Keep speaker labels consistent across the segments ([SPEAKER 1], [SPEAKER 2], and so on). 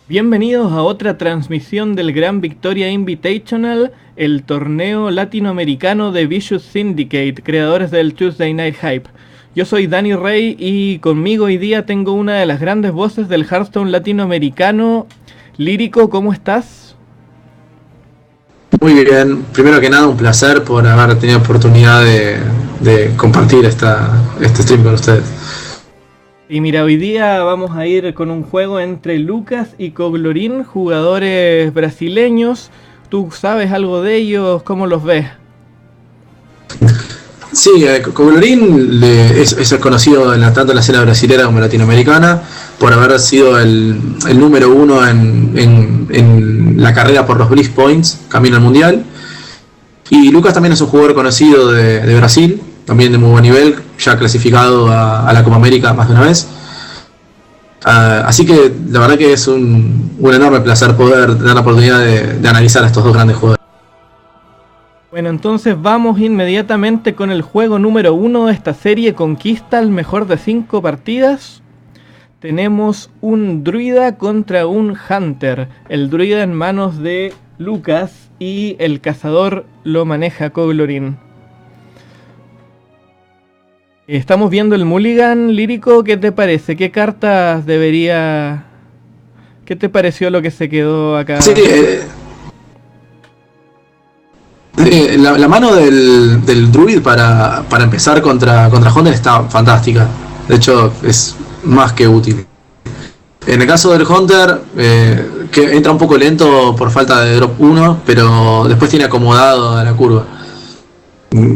[SPEAKER 1] Bienvenidos a otra transmisión del Gran Victoria Invitational, el torneo latinoamericano de Vicious Syndicate, creadores del Tuesday Night Hype. Yo soy Dani Rey y conmigo hoy día tengo una de las grandes voces del Hearthstone latinoamericano. Lírico, ¿cómo estás?
[SPEAKER 2] Muy bien, primero que nada un placer por haber tenido oportunidad de compartir este stream con ustedes.
[SPEAKER 1] Y mira, hoy día vamos a ir con un juego entre Lucas y Coglorin, jugadores brasileños. ¿Tú sabes algo de ellos? ¿Cómo los ves?
[SPEAKER 2] Sí, Coglorin es conocido tanto en la escena brasilera como latinoamericana por haber sido el número uno en la carrera por los Breeze Points, camino al mundial. Y Lucas también es un jugador conocido de Brasil, también de muy buen nivel, ya clasificado a la Copa América más de una vez. Así que la verdad que es un enorme placer poder tener la oportunidad de analizar a estos dos grandes jugadores.
[SPEAKER 1] Bueno, entonces vamos inmediatamente con el juego número 1 de esta serie. Conquista el mejor de 5 partidas. Tenemos un druida contra un hunter. El druida en manos de Lucas y el cazador lo maneja Coglorin. Estamos viendo el mulligan, Lírico. ¿Qué te parece? ¿Qué cartas debería...? ¿Qué te pareció lo que se quedó acá?
[SPEAKER 2] Sí, la mano del druid para empezar contra Hunter está fantástica. De hecho, es más que útil. En el caso del Hunter, que entra un poco lento por falta de drop 1, pero después tiene acomodado a la curva.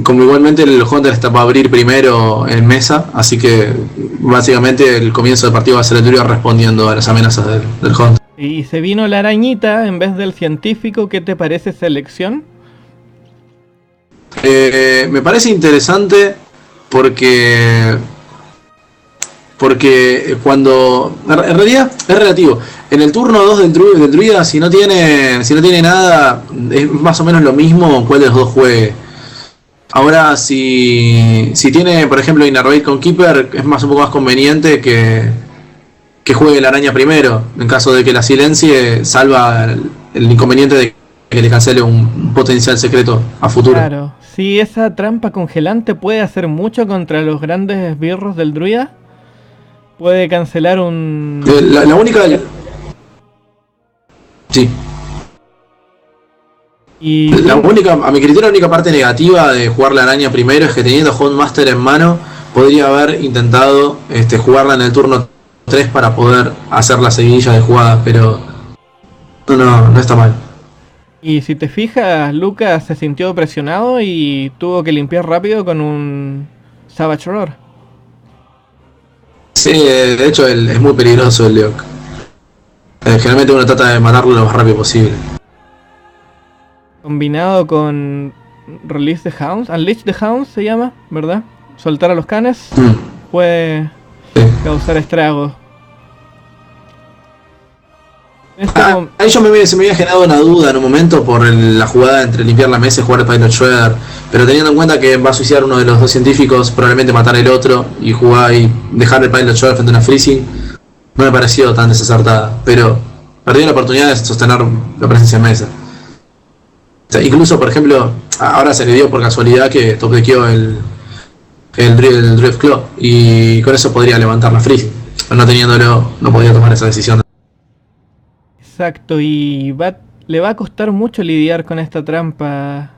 [SPEAKER 2] Como igualmente el Hunter está para abrir primero en mesa, así que básicamente el comienzo del partido va a ser el druid respondiendo a las amenazas del Hunter.
[SPEAKER 1] Y se vino la arañita en vez del científico. ¿Qué te parece esa elección?
[SPEAKER 2] Me parece interesante porque cuando en realidad es relativo. En el turno 2 del druida, si no tiene nada, es más o menos lo mismo cuál de los dos juegue. Ahora si tiene, por ejemplo, Innervate con Keeper, es un poco más conveniente que juegue la araña primero. En caso de que la silencie, salva el inconveniente de que le cancele un potencial secreto a futuro.
[SPEAKER 1] Claro, si esa trampa congelante puede hacer mucho contra los grandes esbirros del druida. Puede cancelar un...
[SPEAKER 2] La única... Sí.
[SPEAKER 1] Y...
[SPEAKER 2] a mi criterio, la única parte negativa de jugar la araña primero es que teniendo Houndmaster en mano, podría haber intentado jugarla en el turno 3 para poder hacer la seguidilla de jugadas, pero no está mal.
[SPEAKER 1] Y si te fijas, Lucas se sintió presionado y tuvo que limpiar rápido con un Savage Roar.
[SPEAKER 2] Sí, de hecho es muy peligroso el Leok. Generalmente uno trata de matarlo lo más rápido posible.
[SPEAKER 1] Combinado con Release the Hounds, Unleash the Hounds se llama, ¿verdad? Soltar a los canes puede causar estragos.
[SPEAKER 2] Ahí se me había generado una duda en un momento por la jugada entre limpiar la mesa y jugar el Pilot Shredder, pero teniendo en cuenta que va a suicidar uno de los dos científicos, probablemente matar el otro y jugar y dejar el Pilot Shredder frente a una Freezing, no me pareció tan desacertada, pero perdí la oportunidad de sostener la presencia en mesa. O sea, incluso, por ejemplo, ahora se le dio por casualidad que top deckeó el Drift Claw y con eso podría levantar la Freezing, pero no teniéndolo no podía tomar esa decisión.
[SPEAKER 1] Exacto, y le va a costar mucho lidiar con esta trampa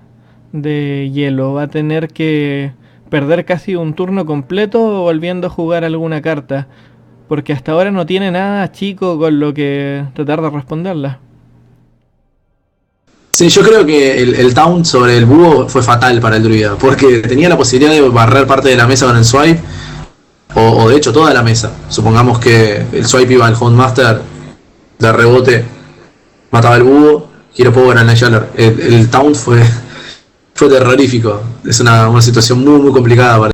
[SPEAKER 1] de hielo. Va a tener que perder casi un turno completo volviendo a jugar alguna carta, porque hasta ahora no tiene nada chico con lo que tratar de responderla.
[SPEAKER 2] Sí, yo creo que el taunt sobre el búho fue fatal para el druida, porque tenía la posibilidad de barrer parte de la mesa con el swipe, o de hecho toda la mesa. Supongamos que el swipe iba al Houndmaster, de rebote mataba el búho, Hero Power en la Yaller. El taunt fue terrorífico. Es una situación muy complicada para...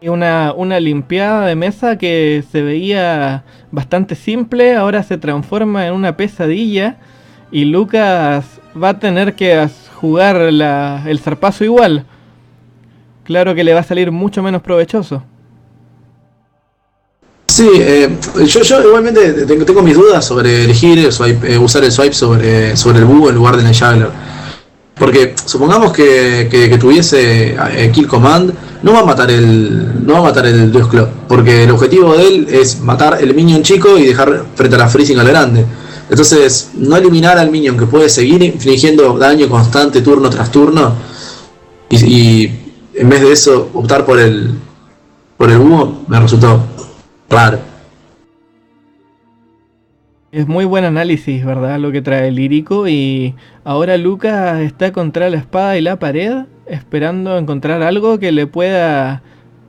[SPEAKER 1] Y una limpiada de mesa que se veía bastante simple, ahora se transforma en una pesadilla. Y Lucas va a tener que jugar el zarpazo igual. Claro que le va a salir mucho menos provechoso.
[SPEAKER 2] Sí, Sí, yo igualmente tengo mis dudas sobre elegir el swipe, usar el swipe sobre el búho en lugar del Enjangler. Porque supongamos que tuviese Kill Command, no va a matar el Dios Claw, porque el objetivo de él es matar el minion chico y dejar frente a la freezing al grande. Entonces, no eliminar al minion que puede seguir infligiendo daño constante turno tras turno, y en vez de eso optar por el búho, me resultó raro.
[SPEAKER 1] Es muy buen análisis, ¿verdad? Lo que trae Lírico. Y ahora Lucas está contra la espada y la pared, esperando encontrar algo que le pueda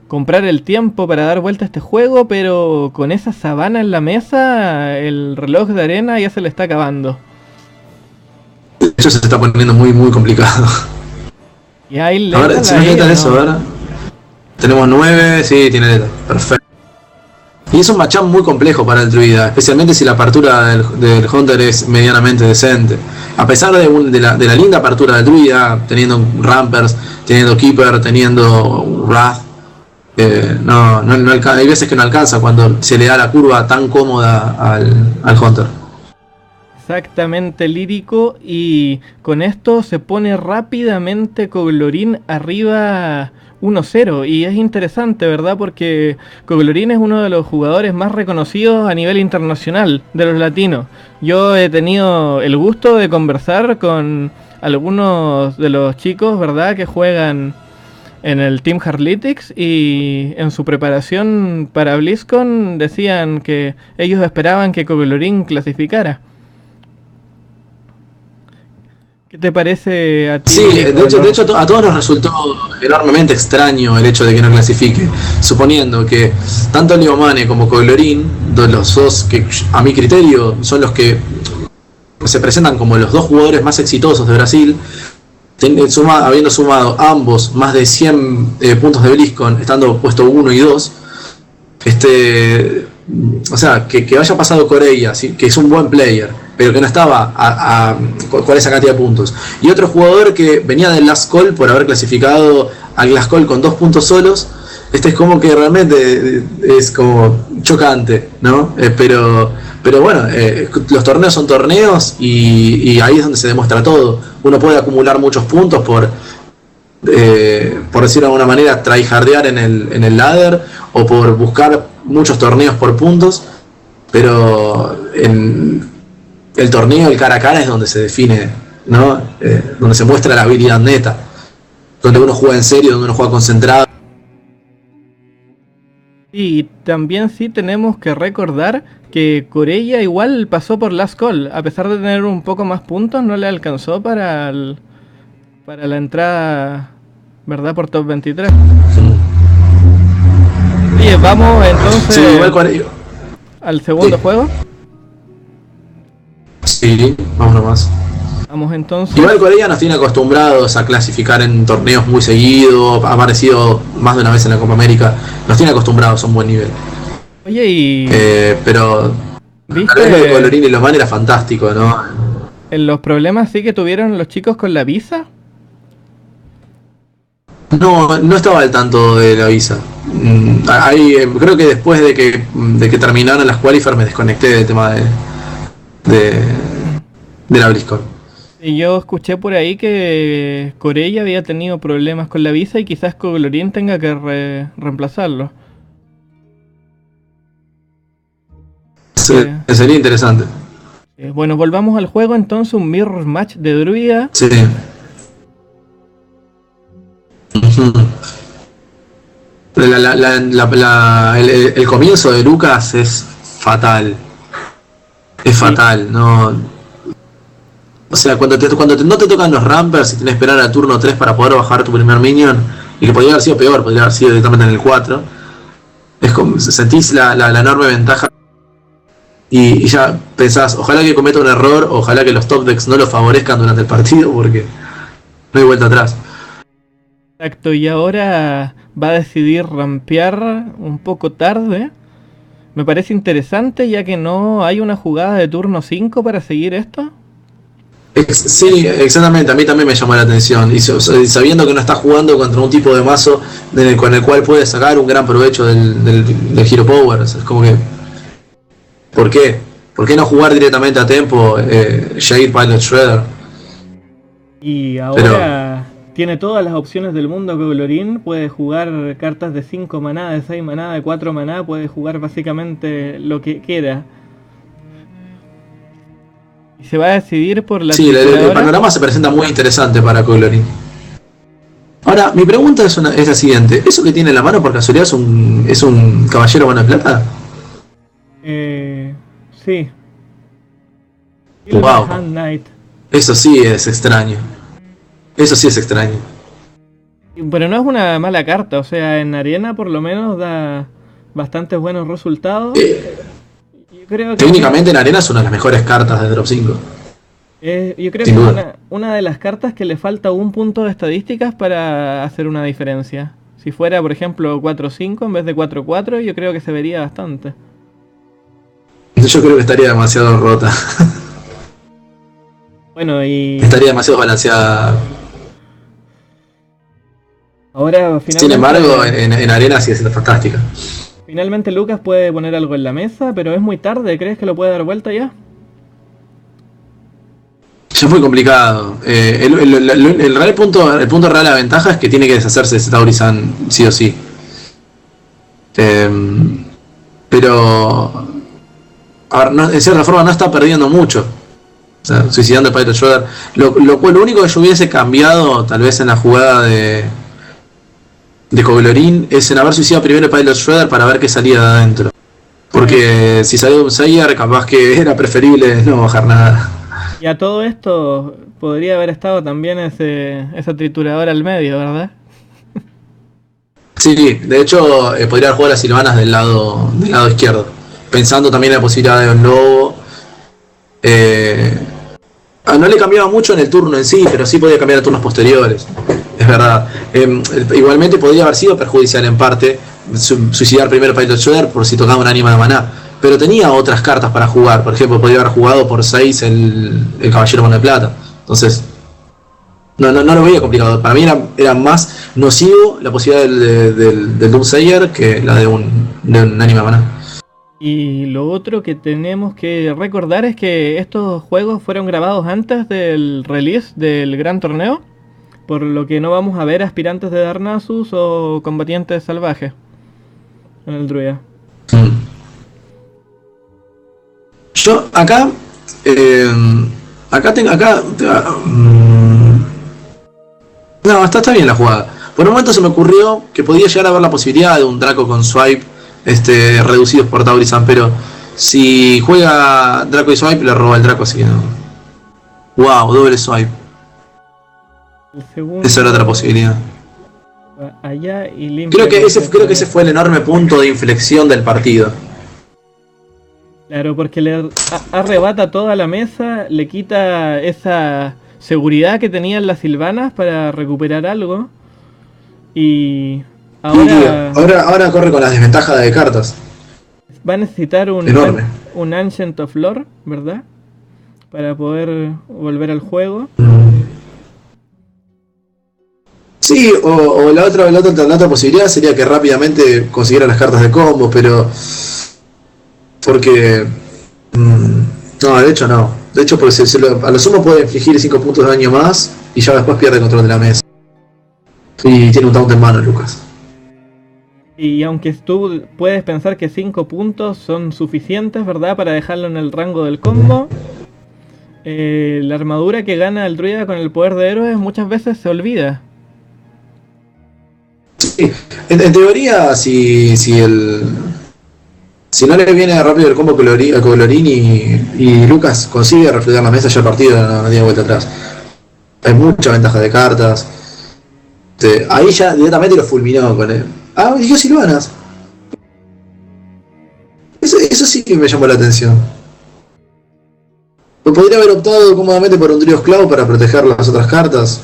[SPEAKER 1] comprar el tiempo para dar vuelta a este juego, pero con esa sabana en la mesa, el reloj de arena ya se le está acabando.
[SPEAKER 2] De hecho, se está poniendo muy, muy complicado.
[SPEAKER 1] Y hay
[SPEAKER 2] ahora, si nos eso, ahora tenemos 9, sí, tiene letra, perfecto. Y es un matchup muy complejo para el druida, especialmente si la apertura del Hunter es medianamente decente. A pesar de la linda apertura del druida, teniendo Rampers, teniendo Keeper, teniendo Wrath, hay veces que no alcanza cuando se le da la curva tan cómoda al Hunter.
[SPEAKER 1] Exactamente, Lírico, y con esto se pone rápidamente Coglorín arriba 1-0, y es interesante, ¿verdad? Porque Coglorín es uno de los jugadores más reconocidos a nivel internacional de los latinos. Yo he tenido el gusto de conversar con algunos de los chicos, ¿verdad?, que juegan en el Team Harlytics, y en su preparación para BlizzCon decían que ellos esperaban que Coglorín clasificara. ¿Qué te parece a ti?
[SPEAKER 2] Sí, de hecho a todos nos resultó enormemente extraño el hecho de que no clasifique, suponiendo que tanto Leomane como Coglorín, los dos que a mi criterio son los que se presentan como los dos jugadores más exitosos de Brasil, habiendo sumado ambos más de 100 puntos de BlizzCon, estando puesto 1 y 2, o sea, que haya pasado Corella, ¿sí?, que es un buen player, pero que no estaba con esa cantidad de puntos. Y otro jugador que venía del Last Call por haber clasificado al Last Call con 2 puntos solos. Es como que realmente es como chocante, ¿no? Pero bueno, los torneos son torneos y ahí es donde se demuestra todo. Uno puede acumular muchos puntos por decirlo de alguna manera, tryhardear en el ladder o por buscar muchos torneos por puntos, pero en el torneo, el cara a cara, es donde se define, ¿no? Donde se muestra la habilidad neta, donde uno juega en serio, donde uno juega concentrado.
[SPEAKER 1] Y también sí tenemos que recordar que Corella igual pasó por Last Call, a pesar de tener un poco más puntos, no le alcanzó para la entrada, ¿verdad?, por Top 23. Oye, vamos entonces
[SPEAKER 2] sí, igual
[SPEAKER 1] al segundo juego.
[SPEAKER 2] Sí, vamos nomás.
[SPEAKER 1] Vamos entonces.
[SPEAKER 2] Igual Corella nos tiene acostumbrados a clasificar en torneos muy seguido, ha aparecido más de una vez en la Copa América, nos tiene acostumbrados a un buen nivel.
[SPEAKER 1] Oye, y
[SPEAKER 2] pero
[SPEAKER 1] ¿viste?
[SPEAKER 2] Lo de Colorín y Lomán era fantástico, ¿no?
[SPEAKER 1] En los problemas sí que tuvieron los chicos con la visa.
[SPEAKER 2] No estaba al tanto de la visa. Creo que después de que terminaron las qualifiers me desconecté del tema de la BlizzCon.
[SPEAKER 1] Y yo escuché por ahí que Corella había tenido problemas con la visa y quizás Coglorín tenga que reemplazarlo.
[SPEAKER 2] Sería interesante.
[SPEAKER 1] Bueno, volvamos al juego entonces, un mirror match de druida.
[SPEAKER 2] Sí. El comienzo de Lucas es fatal. Es fatal, no. O sea, cuando no te tocan los rampers y tenés que esperar al turno 3 para poder bajar tu primer minion, y que podría haber sido peor, podría haber sido directamente en el 4, es como, sentís la enorme ventaja y ya pensás, ojalá que cometa un error, ojalá que los top decks no lo favorezcan durante el partido, porque no hay vuelta atrás.
[SPEAKER 1] Exacto, y ahora va a decidir rampear un poco tarde. Me parece interesante, ya que no hay una jugada de turno 5 para seguir esto.
[SPEAKER 2] Sí, exactamente, a mí también me llamó la atención. Y sabiendo que no está jugando contra un tipo de mazo con el cual puede sacar un gran provecho del Hero Power. Es como que, ¿por qué? ¿Por qué no jugar directamente a tempo Shade Pilot Shredder?
[SPEAKER 1] Y ahora tiene todas las opciones del mundo Colorín. Puede jugar cartas de 5 maná, de 6 maná, de 4 maná. Puede jugar básicamente lo que quiera. Y se va a decidir por la...
[SPEAKER 2] Sí, el panorama se presenta muy interesante para Colorín. Ahora, mi pregunta es la siguiente. ¿Eso que tiene en la mano por casualidad es un caballero mano de plata?
[SPEAKER 1] Sí.
[SPEAKER 2] Wow.
[SPEAKER 1] Hand Knight.
[SPEAKER 2] Eso sí es extraño. Eso sí es extraño.
[SPEAKER 1] Pero no es una mala carta, o sea, en arena por lo menos da bastantes buenos resultados. Yo creo que
[SPEAKER 2] técnicamente en arena es una de las mejores cartas de Drop 5.
[SPEAKER 1] yo creo que es una de las cartas que le falta un punto de estadísticas para hacer una diferencia. Si fuera, por ejemplo, 4-5 en vez de 4-4, yo creo que se vería bastante.
[SPEAKER 2] Yo creo que estaría demasiado rota.
[SPEAKER 1] Bueno, y...
[SPEAKER 2] estaría demasiado balanceada.
[SPEAKER 1] Ahora, finalmente...
[SPEAKER 2] Sin embargo, en arena sigue siendo fantástica.
[SPEAKER 1] Finalmente Lucas puede poner algo en la mesa, pero es muy tarde. ¿Crees que lo puede dar vuelta ya?
[SPEAKER 2] Ya es muy complicado. El punto real de la ventaja es que tiene que deshacerse de Tauri-san sí o sí. Pero... A ver, en cierta forma no está perdiendo mucho. O sea, suicidando a Pilot Shredder. Lo único que yo hubiese cambiado, tal vez en la jugada de Colorín, es en haber suicidado primero a Pilot Shredder para ver qué salía de adentro. Porque si salió un Sayer, capaz que era preferible no bajar nada.
[SPEAKER 1] Y a todo esto podría haber estado también esa trituradora al medio, ¿verdad?
[SPEAKER 2] Sí, de hecho podría haber jugado las Silvanas del lado izquierdo. Pensando también en la posibilidad de un lobo. No le cambiaba mucho en el turno en sí, pero sí podía cambiar a turnos posteriores. Es verdad. Igualmente podría haber sido perjudicial en parte suicidar primero Pilot Shredder por si tocaba un ánima de maná. Pero tenía otras cartas para jugar. Por ejemplo, podría haber jugado por 6 el Caballero Mano de Plata. Entonces, no lo veía complicado. Para mí era más nocivo la posibilidad del Doomsayer que la de un ánima de maná.
[SPEAKER 1] Y lo otro que tenemos que recordar es que estos juegos fueron grabados antes del release del gran torneo, por lo que no vamos a ver aspirantes de Darnassus o combatientes salvajes en el Druida.
[SPEAKER 2] Yo acá no, está bien la jugada. Por un momento se me ocurrió que podía llegar a haber la posibilidad de un Draco con swipe reducidos por Tauri-san, pero si juega Draco y swipe le roba el Draco, así que no. Wow, doble swipe. Esa era otra posibilidad.
[SPEAKER 1] Allá y
[SPEAKER 2] creo que ese fue el enorme punto de inflexión del partido.
[SPEAKER 1] Claro, porque le arrebata toda la mesa, le quita esa seguridad que tenían las Silvanas para recuperar algo. Y
[SPEAKER 2] ahora corre con las desventajas de cartas.
[SPEAKER 1] Va a necesitar un Ancient of Lore, ¿verdad? Para poder volver al juego.
[SPEAKER 2] Sí, o la otra posibilidad sería que rápidamente consiguiera las cartas de combo, pero... Porque... no, de hecho no. De hecho, porque a lo sumo puede infligir 5 puntos de daño más y ya después pierde control de la mesa. Y tiene un taunt en mano, Lucas.
[SPEAKER 1] Y aunque tú puedes pensar que 5 puntos son suficientes, ¿verdad? Para dejarlo en el rango del combo, la armadura que gana el druida con el poder de héroes muchas veces se olvida.
[SPEAKER 2] Sí, en teoría, si no le viene rápido el combo Colorín y Lucas consigue reflejar la mesa, ya el partido no tiene vuelta atrás. Hay mucha ventaja de cartas. Ahí ya directamente lo fulminó con él. Eligió Silvanas. Eso sí que me llamó la atención. Podría haber optado cómodamente por un Drios Cloud para proteger las otras cartas.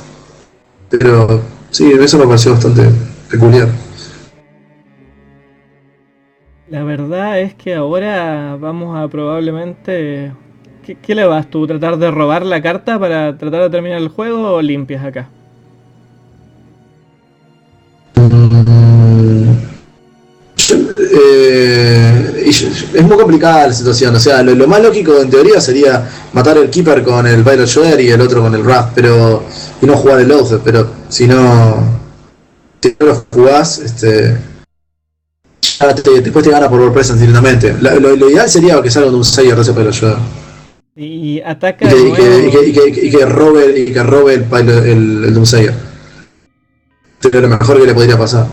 [SPEAKER 2] Pero sí, eso me pareció bastante peculiar.
[SPEAKER 1] La verdad es que ahora vamos a probablemente ¿Qué le vas tú? ¿Tratar de robar la carta para tratar de terminar el juego o limpias acá?
[SPEAKER 2] Es muy complicada la situación, o sea, lo más lógico en teoría sería matar el Keeper con el Violet Shredder y el otro con el Wrath, pero y no jugar el Loathsted, pero si no lo jugás, después te gana por World Presence directamente. Lo ideal sería que salga de un Sayer de ese Violet Shredder.
[SPEAKER 1] Y ataca
[SPEAKER 2] y que robe el Doomsayer. Es lo mejor que le podría pasar.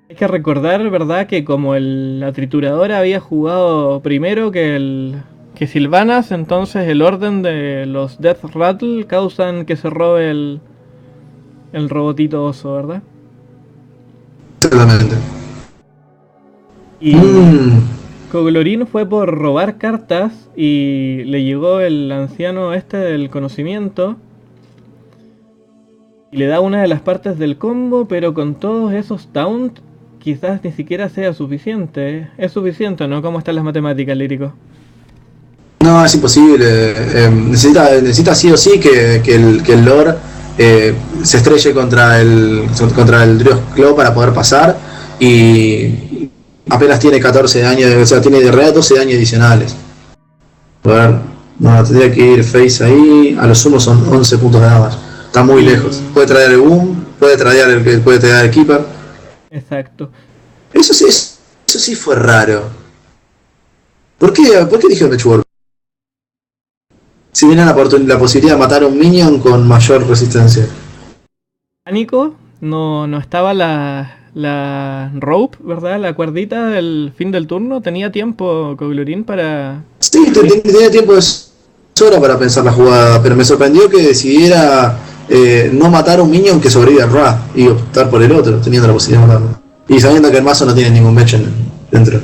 [SPEAKER 1] Hay que recordar, ¿verdad? Que como la trituradora había jugado primero que Sylvanas, entonces el orden de los Death Rattle causan que se robe el robotito oso, ¿verdad?
[SPEAKER 2] Exactamente.
[SPEAKER 1] Y Coglorin fue por robar cartas y le llegó el anciano del conocimiento y le da una de las partes del combo, pero con todos esos taunt quizás ni siquiera sea suficiente. Es suficiente, ¿no? ¿Cómo están las matemáticas, Lírico?
[SPEAKER 2] No, es imposible. Necesita sí o sí que el Lord se estrelle contra el Drios Claw para poder pasar, y apenas tiene 14 de daño, o sea, tiene de realidad 12 de daño adicionales. A ver, no, tendría que ir Face ahí, a lo sumo son 11 puntos de damage. Está muy lejos. Puede traer el Boom, puede traer el Keeper.
[SPEAKER 1] Exacto.
[SPEAKER 2] Eso sí fue raro. ¿Por qué dijeron Matchwork? Si viene la posibilidad de matar a un minion con mayor resistencia.
[SPEAKER 1] Pánico, no estaba la rope, ¿verdad? La cuerdita del fin del turno. Tenía tiempo Coglorin para...
[SPEAKER 2] Sí, tenía tiempo de sobra para pensar la jugada, pero me sorprendió que decidiera no matar a un minion que sobrevive al Wrath y optar por el otro, teniendo la posibilidad de matarlo. Y sabiendo que el mazo no tiene ningún match dentro.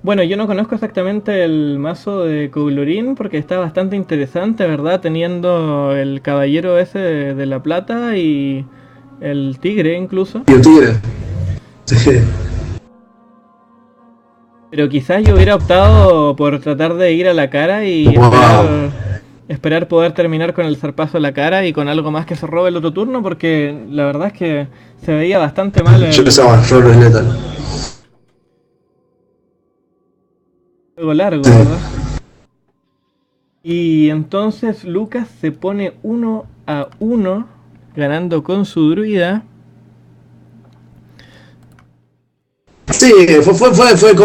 [SPEAKER 1] Bueno, yo no conozco exactamente el mazo de Coglorin porque está bastante interesante, ¿verdad? Teniendo el caballero ese de la plata y el tigre incluso.
[SPEAKER 2] Y un tigre. Sí.
[SPEAKER 1] Pero quizás yo hubiera optado por tratar de ir a la cara y esperar poder terminar con el zarpazo a la cara y con algo más que se robe el otro turno, porque la verdad es que se veía bastante mal.
[SPEAKER 2] Yo pensaba, Flores Lethal.
[SPEAKER 1] Juego largo, ¿verdad? Y entonces Lucas se pone 1-1, ganando con su druida.
[SPEAKER 2] Sí, fue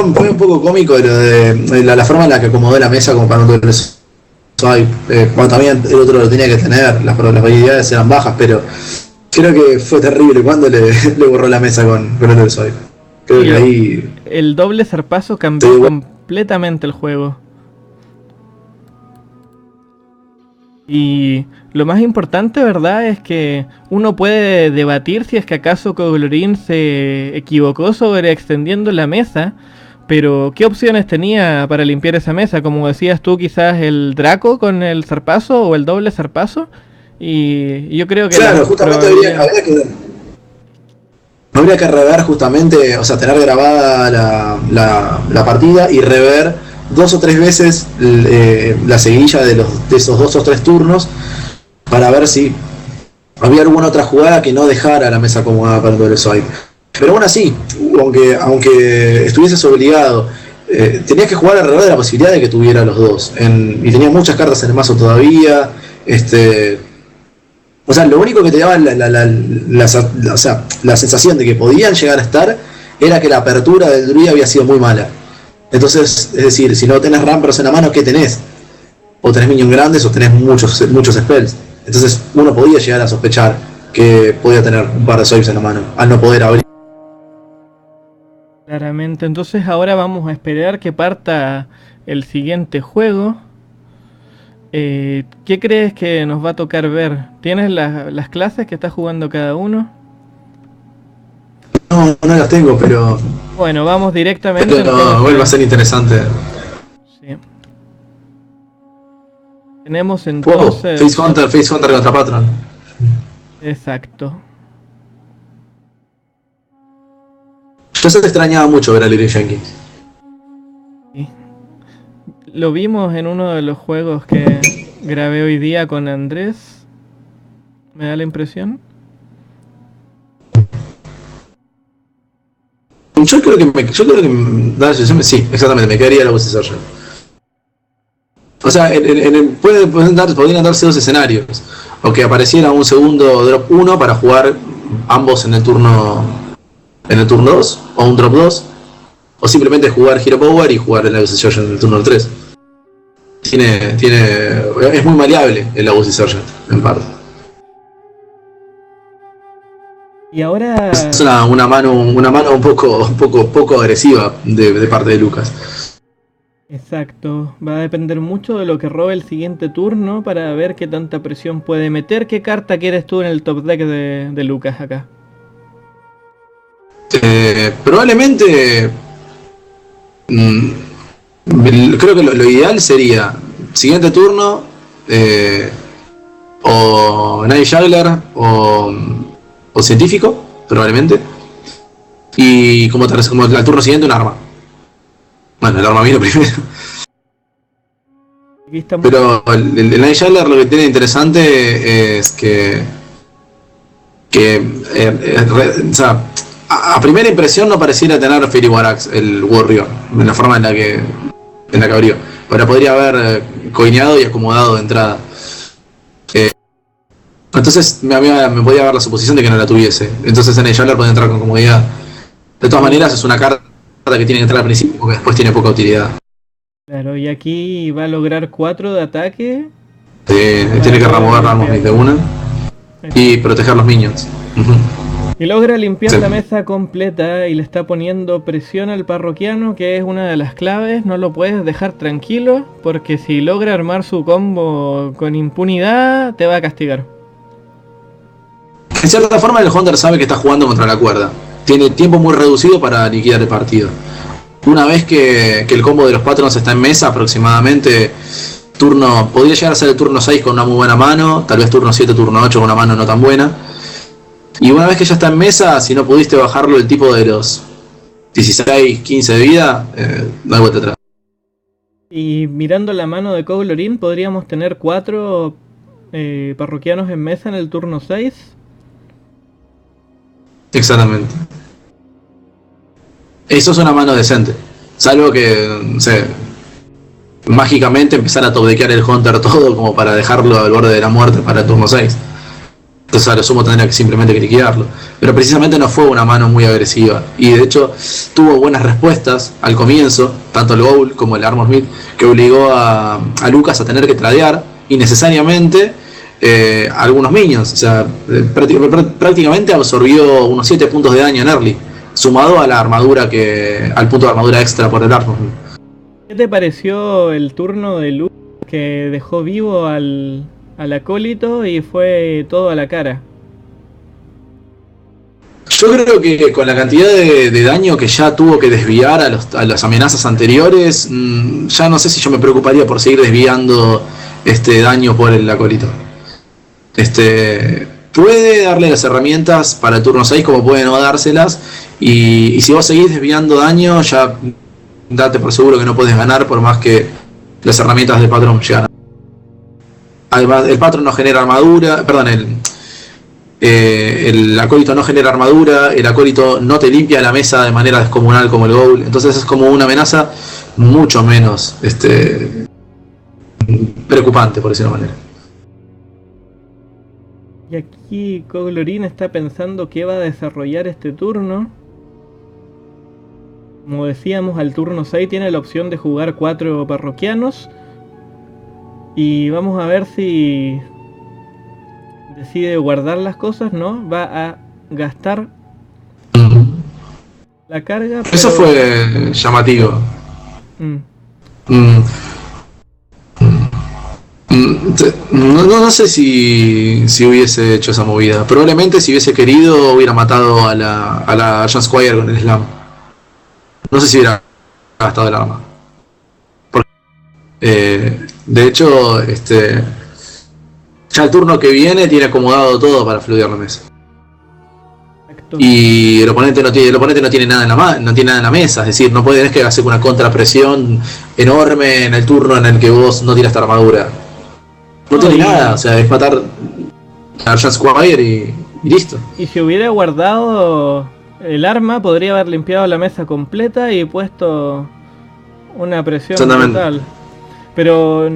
[SPEAKER 2] un poco cómico de la forma en la que acomodó la mesa como para un doble swipe. Bueno, también el otro lo tenía que tener, las probabilidades eran bajas, pero creo que fue terrible cuando le borró la mesa con el doble swipe. Creo que ahí...
[SPEAKER 1] El doble zarpazo cambió completamente el juego. Y lo más importante, ¿verdad?, es que uno puede debatir si es que acaso Coglorin se equivocó sobre extendiendo la mesa, pero ¿qué opciones tenía para limpiar esa mesa? Como decías tú, quizás el Draco con el zarpazo o el doble zarpazo, y yo creo que...
[SPEAKER 2] Claro, justamente habría que rever justamente, o sea, tener grabada la partida y rever 2 o 3 veces la seguidilla de esos 2 o 3 turnos para ver si había alguna otra jugada que no dejara la mesa acomodada para el doble swipe. Pero aún así, aunque estuvieses obligado, tenías que jugar alrededor de la posibilidad de que tuviera los dos. Y tenías muchas cartas en el mazo todavía. O sea, lo único que te daba la sensación de que podían llegar a estar era que la apertura del druida había sido muy mala. Entonces, es decir, si no tenés rampers en la mano, ¿qué tenés? O tenés minions grandes o tenés muchos spells. Entonces uno podía llegar a sospechar que podía tener un par de swipes en la mano, al no poder abrir.
[SPEAKER 1] Claramente, entonces ahora vamos a esperar que parta el siguiente juego. ¿Qué crees que nos va a tocar ver? ¿Tienes las clases que está jugando cada uno?
[SPEAKER 2] No las tengo, pero...
[SPEAKER 1] Bueno, vamos directamente...
[SPEAKER 2] Pero vuelve a ser interesante.
[SPEAKER 1] Sí. Tenemos entonces...
[SPEAKER 2] Face Hunter contra Patron.
[SPEAKER 1] Exacto.
[SPEAKER 2] Yo se te extrañaba mucho ver a Lyric Jenkins.
[SPEAKER 1] Sí. lo vimos en uno de los juegos que grabé hoy día con Andrés. Me da la impresión.
[SPEAKER 2] Yo creo que da la sensación, sí, exactamente, me quedaría la Ghost Surgeon. O sea, podrían darse dos escenarios. O que apareciera un segundo drop 1 para jugar ambos en el turno 2, o un drop 2, o simplemente jugar Hero Power y jugar el Ghost Surgeon en el turno 3. Es muy maleable el Ghost Surgeon, en parte.
[SPEAKER 1] Y ahora
[SPEAKER 2] es una mano un poco agresiva de parte de Lucas.
[SPEAKER 1] Exacto, va a depender mucho de lo que robe el siguiente turno para ver qué tanta presión puede meter. ¿Qué carta quieres tú en el top deck de Lucas acá?
[SPEAKER 2] Probablemente creo que lo ideal sería siguiente turno o Night Juggler o científico, probablemente, y como al turno siguiente un arma. Bueno, el arma vino primero. Pero el Night Juggler lo que tiene interesante es que o sea, a primera impresión no pareciera tener Fairy Warax, el Warrior, en la forma en la que abrió. Ahora podría haber coineado y acomodado de entrada. Entonces me podía dar la suposición de que no la tuviese. Entonces en el Juggler puede entrar con comodidad. De todas maneras es una carta que tiene que entrar al principio porque después tiene poca utilidad.
[SPEAKER 1] Claro, y aquí va a lograr 4 de ataque.
[SPEAKER 2] Tiene que remover armas de una y proteger los minions.
[SPEAKER 1] Y logra limpiar la mesa completa y le está poniendo presión al parroquiano, que es una de las claves. No lo puedes dejar tranquilo, porque si logra armar su combo con impunidad, te va a castigar.
[SPEAKER 2] En cierta forma el Hunter sabe que está jugando contra la cuerda. Tiene tiempo muy reducido para liquidar el partido. Una vez que el combo de los patrons está en mesa, aproximadamente podría llegar a ser el turno 6 con una muy buena mano, tal vez turno 7, turno 8 con una mano no tan buena. Y una vez que ya está en mesa, si no pudiste bajarlo el tipo de los 16, 15 de vida, no hay vuelta atrás.
[SPEAKER 1] Y mirando la mano de Coglorin, podríamos tener 4 parroquianos en mesa en el turno 6.
[SPEAKER 2] Exactamente. Eso es una mano decente. Salvo que, no sé, mágicamente empezar a topdequear el Hunter todo como para dejarlo al borde de la muerte para el turno 6. Entonces a lo sumo tendría que simplemente liquidarlo. Pero precisamente no fue una mano muy agresiva. Y de hecho tuvo buenas respuestas al comienzo, tanto el Ghoul como el Armor Smith, que obligó a Lucas a tener que tradear innecesariamente algunos minions. O sea, prácticamente absorbió unos 7 puntos de daño en early, sumado a la armadura al punto de armadura extra por el Armor Smith.
[SPEAKER 1] ¿Qué te pareció el turno de Lucas que dejó vivo al acólito y fue todo a la cara?
[SPEAKER 2] Yo creo que con la cantidad de daño que ya tuvo que desviar a las amenazas anteriores, ya no sé si yo me preocuparía por seguir desviando daño por el acólito. Puede darle las herramientas para el turno 6 como puede no dárselas, y si vos seguís desviando daño, ya date por seguro que no podés ganar por más que las herramientas del patrón llegan. Además, el patrón no genera armadura, perdón, el acólito no genera armadura, el acólito no te limpia la mesa de manera descomunal como el Ghoul, entonces es como una amenaza mucho menos preocupante, por decirlo de manera.
[SPEAKER 1] Y aquí Coglorin está pensando qué va a desarrollar este turno. Como decíamos, al turno 6 tiene la opción de jugar 4 parroquianos. Y vamos a ver si decide guardar las cosas, ¿no? Va a gastar la carga. Pero...
[SPEAKER 2] Eso fue llamativo. No sé si hubiese hecho esa movida. Probablemente si hubiese querido hubiera matado a la John Squire con el slam. No sé si hubiera gastado el arma. De hecho, ya el turno que viene tiene acomodado todo para fluir la mesa.
[SPEAKER 1] Exacto.
[SPEAKER 2] Y el oponente no tiene nada en la mesa, es decir, no tenés que hacer una contrapresión enorme en el turno en el que vos no tiras esta armadura. No tiene nada, o sea, es matar a Jack Squire y listo.
[SPEAKER 1] Y si hubiera guardado el arma, podría haber limpiado la mesa completa y puesto una presión brutal. Pero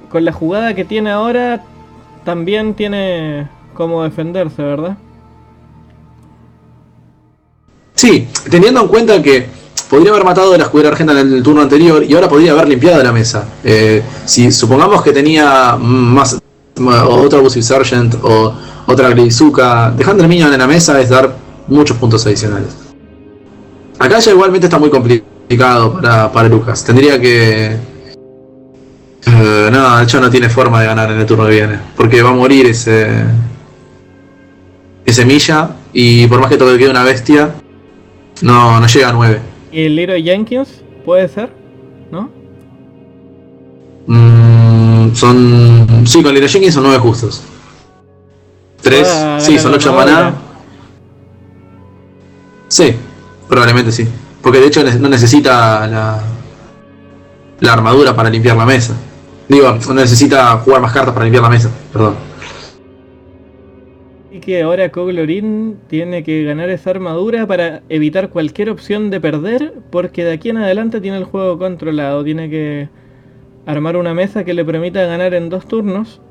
[SPEAKER 1] con la jugada que tiene ahora, también tiene cómo defenderse, ¿verdad?
[SPEAKER 2] Sí, teniendo en cuenta que podría haber matado a la escudera argenta en el turno anterior y ahora podría haber limpiado la mesa. Si supongamos que tenía más otra Abusive Sergeant o otra Grizuka, dejando el minion en la mesa es dar muchos puntos adicionales. Acá ya igualmente está muy complicado para Lucas. Tendría que... no, de hecho no tiene forma de ganar en el turno que viene, porque va a morir ese Milla, y por más que todo quede una bestia, no llega a 9.
[SPEAKER 1] ¿Y el Leroy Jenkins puede ser? ¿No?
[SPEAKER 2] Sí, con Leroy Jenkins son 9 justos. 3, sí, son 8 maná. Sí, probablemente sí. Porque de hecho no necesita la armadura para limpiar la mesa. Digo, no necesita jugar más cartas para limpiar la mesa, perdón.
[SPEAKER 1] Y que ahora Kog'Lórin tiene que ganar esa armadura para evitar cualquier opción de perder, porque de aquí en adelante tiene el juego controlado. Tiene que armar una mesa que le permita ganar en 2 turnos,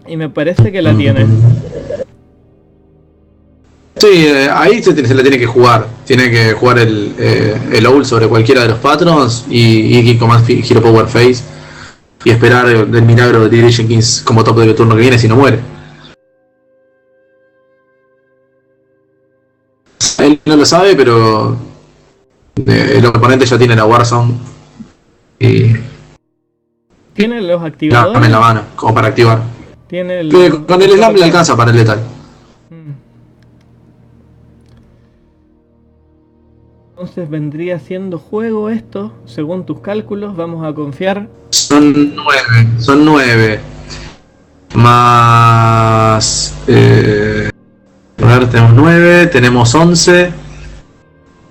[SPEAKER 1] y me parece que la tiene.
[SPEAKER 2] Sí, ahí se la tiene que jugar. Tiene que jugar el Owl sobre cualquiera de los patrons y Command Hero Power Face y esperar el milagro de Leroy Jenkins como top del turno que viene si no muere. Él no lo sabe, pero el oponente ya tiene la Warzone y
[SPEAKER 1] tiene los activadores.
[SPEAKER 2] Dame en la mano, como para activar.
[SPEAKER 1] Tiene
[SPEAKER 2] con el slam le alcanza para el letal.
[SPEAKER 1] Entonces vendría siendo juego esto, según tus cálculos, vamos a confiar.
[SPEAKER 2] Son 9. Más... a ver, tenemos 9, tenemos 11.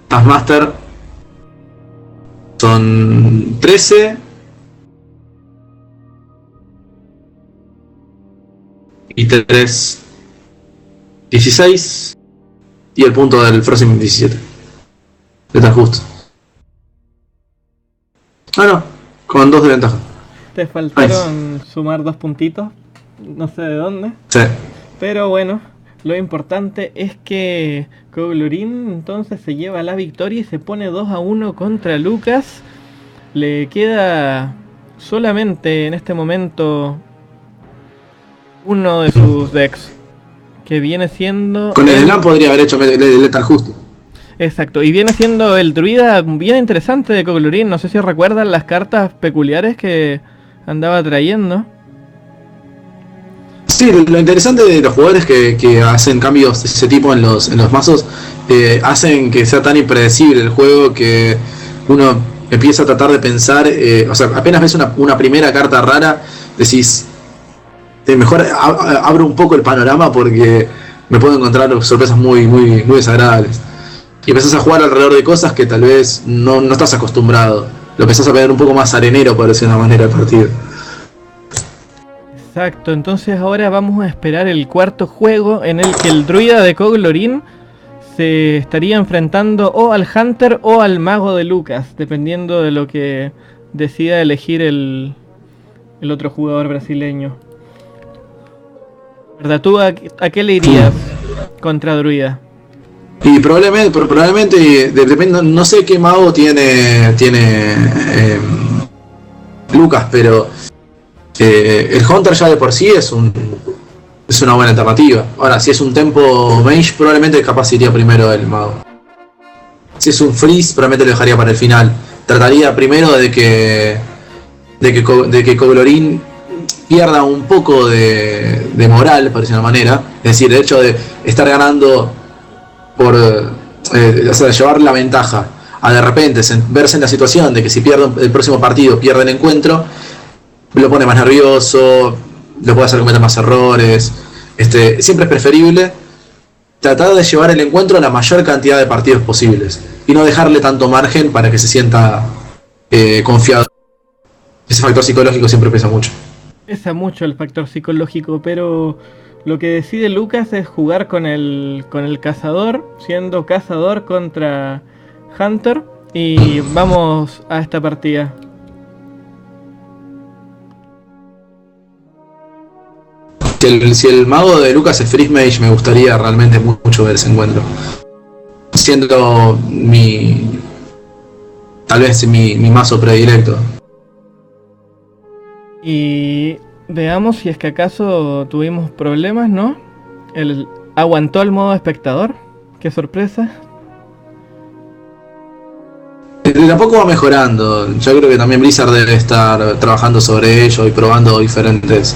[SPEAKER 2] Taskmaster son 13. Y 3, 16. Y el punto del Frozen 17. Está justo. No, con 2 de ventaja.
[SPEAKER 1] Te faltaron sumar 2 puntitos, no sé de dónde.
[SPEAKER 2] Sí.
[SPEAKER 1] Pero bueno, lo importante es que Kog'Lórin entonces se lleva la victoria y se pone 2-1 contra Lucas. Le queda solamente en este momento uno de sus decks, que viene siendo...
[SPEAKER 2] Con el slam podría haber hecho letal justo.
[SPEAKER 1] Exacto, y viene siendo el druida bien interesante de Kog'Lórin. No sé si recuerdan las cartas peculiares que andaba trayendo.
[SPEAKER 2] Sí, lo interesante de los jugadores que hacen cambios de ese tipo en los mazos, hacen que sea tan impredecible el juego que uno empieza a tratar de pensar, o sea, apenas ves una primera carta rara, decís, mejor abro un poco el panorama porque me puedo encontrar sorpresas muy desagradables. Y empezás a jugar alrededor de cosas que tal vez no estás acostumbrado. Lo empezás a ver un poco más arenero, por decir de una manera, el partido.
[SPEAKER 1] Exacto, entonces ahora vamos a esperar el cuarto juego en el que el druida de Kog'Lórin se estaría enfrentando o al Hunter o al mago de Lucas, dependiendo de lo que decida elegir el otro jugador brasileño. ¿Verdad? ¿Tú a qué le irías contra druida?
[SPEAKER 2] Y probablemente depende, no sé qué mago tiene Lucas, pero el Hunter ya de por sí es una buena alternativa. Ahora, si es un tempo mage, probablemente capaz iría primero el mago. Si es un freeze, probablemente lo dejaría para el final. Trataría primero de que Kog'Lórin pierda un poco de moral, por decirlo de una manera. Es decir, el hecho de estar ganando por llevar la ventaja a de repente verse en la situación de que si pierde el próximo partido, pierde el encuentro, lo pone más nervioso, lo puede hacer cometer más errores. Siempre es preferible tratar de llevar el encuentro a la mayor cantidad de partidos posibles y no dejarle tanto margen para que se sienta confiado. Ese factor psicológico siempre pesa mucho.
[SPEAKER 1] Pesa mucho el factor psicológico, pero lo que decide Lucas es jugar con el cazador, siendo cazador contra Hunter, y vamos a esta partida.
[SPEAKER 2] Si el mago de Lucas es Freeze Mage, me gustaría realmente mucho ver ese encuentro. Siendo tal vez mi mazo predilecto.
[SPEAKER 1] Y veamos si es que acaso tuvimos problemas, ¿no? Aguantó el modo espectador. Qué sorpresa.
[SPEAKER 2] Tampoco va mejorando. Yo creo que también Blizzard debe estar trabajando sobre ello y probando diferentes...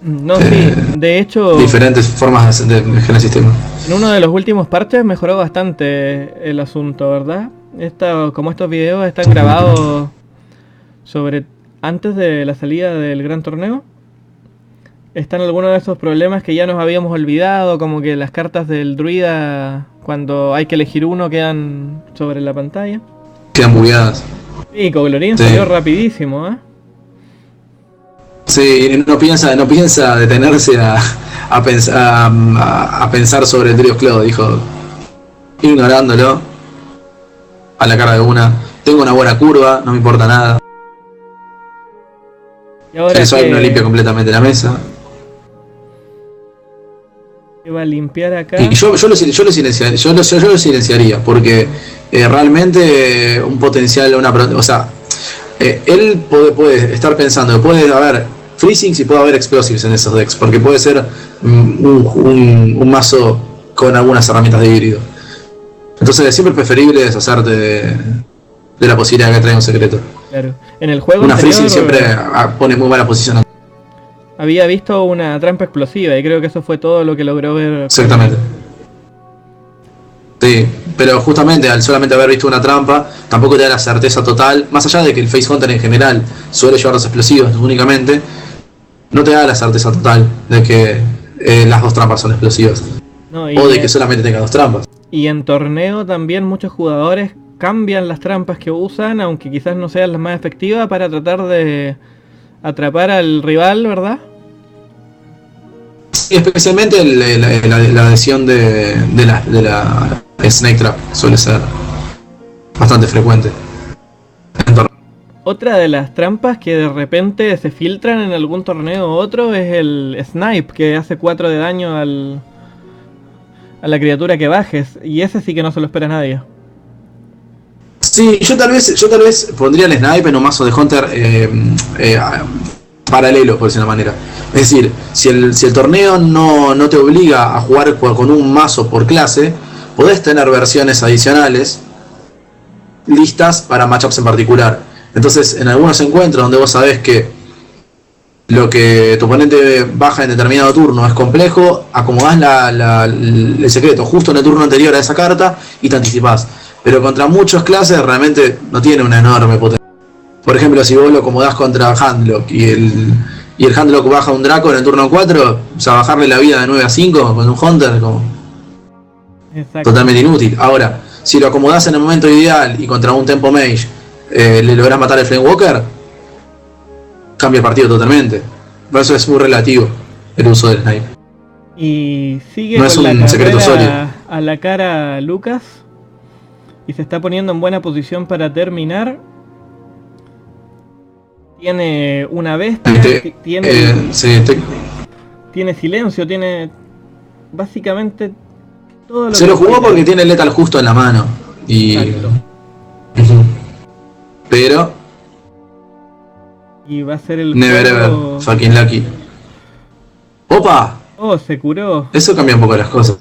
[SPEAKER 1] No, sí, de hecho...
[SPEAKER 2] diferentes formas de generar sistema.
[SPEAKER 1] En uno de los últimos parches mejoró bastante el asunto, ¿verdad? Como estos videos están grabados antes de la salida del gran torneo, están algunos de esos problemas que ya nos habíamos olvidado, como que las cartas del druida, cuando hay que elegir uno, quedan sobre la pantalla.
[SPEAKER 2] Quedan bugueadas.
[SPEAKER 1] Sí, Coglorin salió rapidísimo, ¿eh?
[SPEAKER 2] Sí, no piensa detenerse a pensar sobre el Trio Cloud, dijo, ignorándolo a la cara de una. Tengo una buena curva, no me importa nada.
[SPEAKER 1] Y ahora
[SPEAKER 2] eso no limpia completamente la mesa.
[SPEAKER 1] ¿Qué va a limpiar acá?
[SPEAKER 2] Y yo lo silenciaría, porque realmente un potencial, o sea, él puede estar pensando que puede haber freezings y puede haber explosives en esos decks, porque puede ser un mazo con algunas herramientas de híbrido. Entonces siempre es preferible deshacerte de la posibilidad de que traiga un secreto.
[SPEAKER 1] Claro. En el juego
[SPEAKER 2] una freezing siempre pone muy mala posición.
[SPEAKER 1] Había visto una trampa explosiva y creo que eso fue todo lo que logró ver.
[SPEAKER 2] Exactamente. Sí, pero justamente al solamente haber visto una trampa, tampoco te da la certeza total, más allá de que el Face Hunter en general suele llevar los explosivos únicamente, no te da la certeza total de que las dos trampas son explosivas. No, o de que solamente tenga dos trampas.
[SPEAKER 1] Y en torneo también muchos jugadores cambian las trampas que usan, aunque quizás no sean las más efectivas, para tratar de atrapar al rival, ¿verdad?
[SPEAKER 2] Sí, especialmente la adhesión de la Snake Trap suele ser bastante frecuente.
[SPEAKER 1] Otra de las trampas que de repente se filtran en algún torneo u otro es el Snipe, que hace 4 de daño a la criatura que bajes, y ese sí que no se lo espera nadie.
[SPEAKER 2] Sí, yo tal vez pondría el Snipe en un mazo de Hunter paralelo, por decir una manera. Es decir, si el torneo no te obliga a jugar con un mazo por clase, podés tener versiones adicionales listas para matchups en particular. Entonces, en algunos encuentros donde vos sabés que lo que tu oponente baja en determinado turno es complejo, acomodás el secreto justo en el turno anterior a esa carta y te anticipás. Pero contra muchas clases realmente no tiene una enorme potencia. Por ejemplo, si vos lo acomodás contra Handlock y el Handlock baja un Draco en el turno 4, o sea, bajarle la vida de 9 a 5 con un Hunter, como totalmente inútil. Ahora, si lo acomodás en el momento ideal y contra un Tempo Mage le lográs matar el Flamewalker, cambia el partido totalmente. Por eso es muy relativo el uso del Snipe.
[SPEAKER 1] Y sigue
[SPEAKER 2] no
[SPEAKER 1] con
[SPEAKER 2] es un secreto sólido.
[SPEAKER 1] A la cara Lucas y se está poniendo en buena posición para terminar. Tiene una bestia, tiene silencio, tiene básicamente todo lo
[SPEAKER 2] se lo jugó porque tiene el Lethal justo en la mano.
[SPEAKER 1] Exacto.
[SPEAKER 2] Pero
[SPEAKER 1] y va a ser el
[SPEAKER 2] never ever fucking lucky. ¡Opa!
[SPEAKER 1] Oh, se curó.
[SPEAKER 2] Eso cambia un poco las cosas.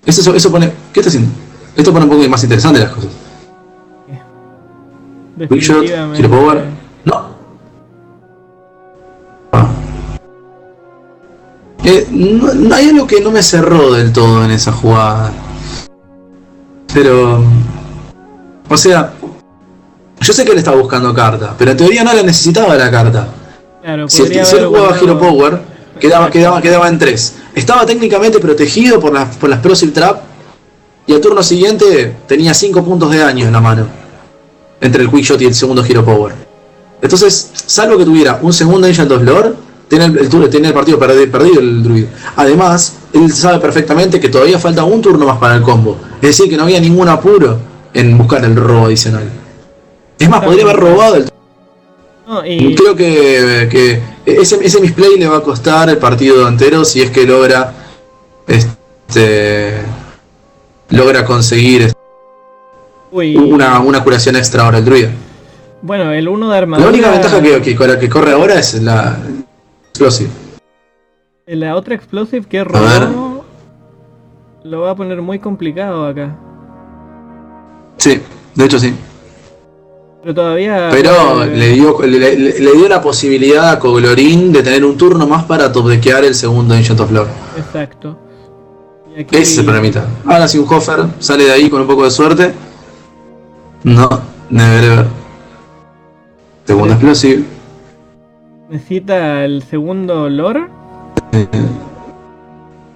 [SPEAKER 2] Eso pone... ¿Qué está haciendo? Esto pone un poco más interesante las cosas. Quick shot, Hero Power. No. No hay algo que no me cerró del todo en esa jugada. Pero... O sea... Yo sé que él estaba buscando carta, pero en teoría no la necesitaba la carta.
[SPEAKER 1] Claro,
[SPEAKER 2] si él jugaba Hero Power, Quedaba en 3. Estaba técnicamente protegido por las Plosive Trap. Y al turno siguiente tenía 5 puntos de daño en la mano. Entre el Quick Shot y el segundo Hero Power. Entonces, salvo que tuviera un segundo Ancient of Lore, tenía el partido perdido el druid. Además, él sabe perfectamente que todavía falta un turno más para el combo. Es decir, que no había ningún apuro en buscar el robo adicional. Es más, podría haber robado el... Creo que ese misplay le va a costar el partido entero si es que logra conseguir una curación extra ahora el druida.
[SPEAKER 1] Bueno, el 1 de armadura...
[SPEAKER 2] La única ventaja que corre ahora es la Explosive.
[SPEAKER 1] La otra Explosive que robó lo va a poner muy complicado acá.
[SPEAKER 2] Sí, de hecho sí.
[SPEAKER 1] Pero todavía...
[SPEAKER 2] Pero le dio la posibilidad a Coglorin de tener un turno más para topdequear el segundo Ancient of Lore.
[SPEAKER 1] Exacto. Y aquí...
[SPEAKER 2] Ese es el problemita. Ahora si un Hofer sale de ahí con un poco de suerte. No, never. Segundo Explosive.
[SPEAKER 1] ¿Necesita el segundo Lore?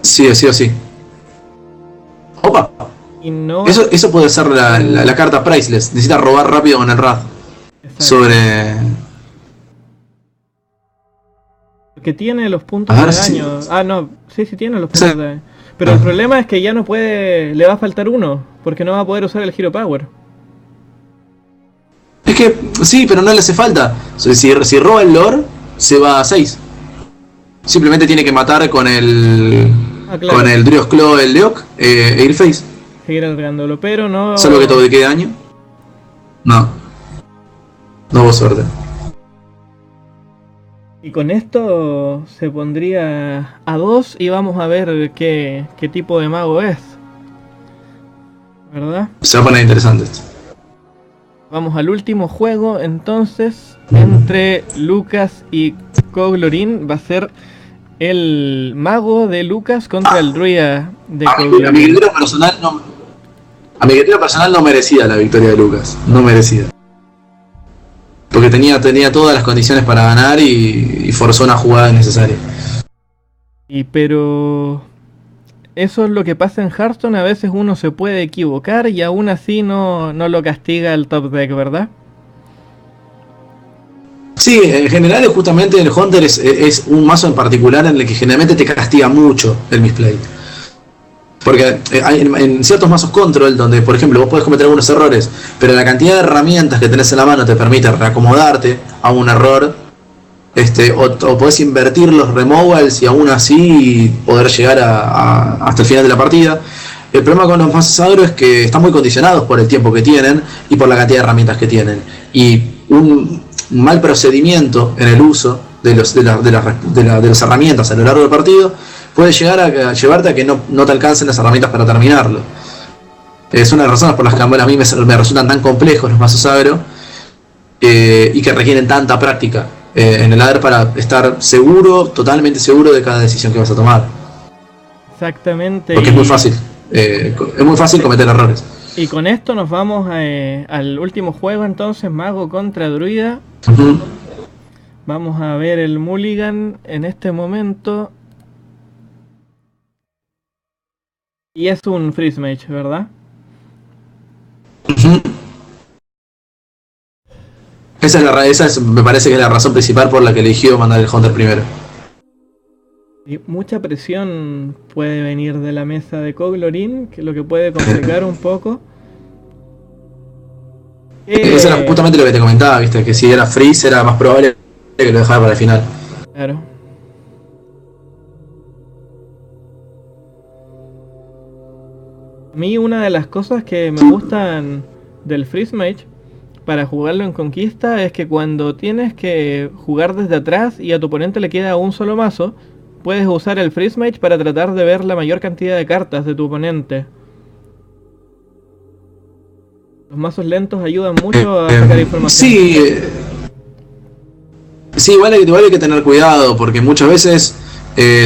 [SPEAKER 2] Sí o sí. Opa.
[SPEAKER 1] Y no...
[SPEAKER 2] Eso puede ser la carta Priceless. Necesita robar rápido con el Wrath. Sobre...
[SPEAKER 1] Que tiene los puntos de daño. No, sí tiene los puntos de daño. Pero el problema es que ya no puede... Le va a faltar uno. Porque no va a poder usar el Hero Power.
[SPEAKER 2] Es que, sí, pero no le hace falta. Si roba el Lore, se va a 6. Simplemente tiene que matar con el... claro. Con el Drios Claw, el Leok, e ir face.
[SPEAKER 1] Seguir agregándolo, pero no...
[SPEAKER 2] Salvo que todo de quede daño. No hubo suerte.
[SPEAKER 1] Y con esto se pondría a 2 y vamos a ver qué tipo de mago es. ¿Verdad?
[SPEAKER 2] Se va a poner interesante esto.
[SPEAKER 1] Vamos al último juego, entonces, entre Lucas y Coglorin. Va a ser el mago de Lucas contra el druida de Coglorin.
[SPEAKER 2] A mi criterio personal no merecía la victoria de Lucas. No merecía. Porque tenía todas las condiciones para ganar y forzó una jugada innecesaria.
[SPEAKER 1] Pero... eso es lo que pasa en Hearthstone, a veces uno se puede equivocar y aún así no lo castiga el top deck, ¿verdad?
[SPEAKER 2] Sí, en general justamente el Hunter es un mazo en particular en el que generalmente te castiga mucho el misplay. Porque hay en ciertos mazos control donde, por ejemplo, vos podés cometer algunos errores, pero la cantidad de herramientas que tenés en la mano te permite reacomodarte a un error. O podés invertir los removals y aún así poder llegar hasta el final de la partida. El problema con los mazos agro es que están muy condicionados por el tiempo que tienen y por la cantidad de herramientas que tienen. Y un mal procedimiento en el uso de las herramientas a lo largo del partido puede llegar a llevarte a que no te alcancen las herramientas para terminarlo. Es una de las razones por las que a mí me resultan tan complejos los mazos agro y que requieren tanta práctica en el ladder para estar totalmente seguro de cada decisión que vas a tomar.
[SPEAKER 1] Exactamente.
[SPEAKER 2] Porque es muy fácil cometer errores.
[SPEAKER 1] Y con esto nos vamos al último juego entonces, mago contra druida.
[SPEAKER 2] Uh-huh.
[SPEAKER 1] Vamos a ver el mulligan en este momento. Y es un freeze mage, ¿verdad?
[SPEAKER 2] Uh-huh. Esa me parece que es la razón principal por la que eligió mandar el Hunter primero.
[SPEAKER 1] Y mucha presión puede venir de la mesa de Coglorin, que es lo que puede complicar un poco.
[SPEAKER 2] Eso era justamente lo que te comentaba, viste, que si era freeze era más probable que lo dejara para el final.
[SPEAKER 1] Claro. A mí una de las cosas que me gustan del freeze mage para jugarlo en conquista es que cuando tienes que jugar desde atrás y a tu oponente le queda un solo mazo, puedes usar el freeze mage para tratar de ver la mayor cantidad de cartas de tu oponente. Los mazos lentos ayudan mucho a sacar información.
[SPEAKER 2] Sí, igual hay que tener cuidado porque muchas veces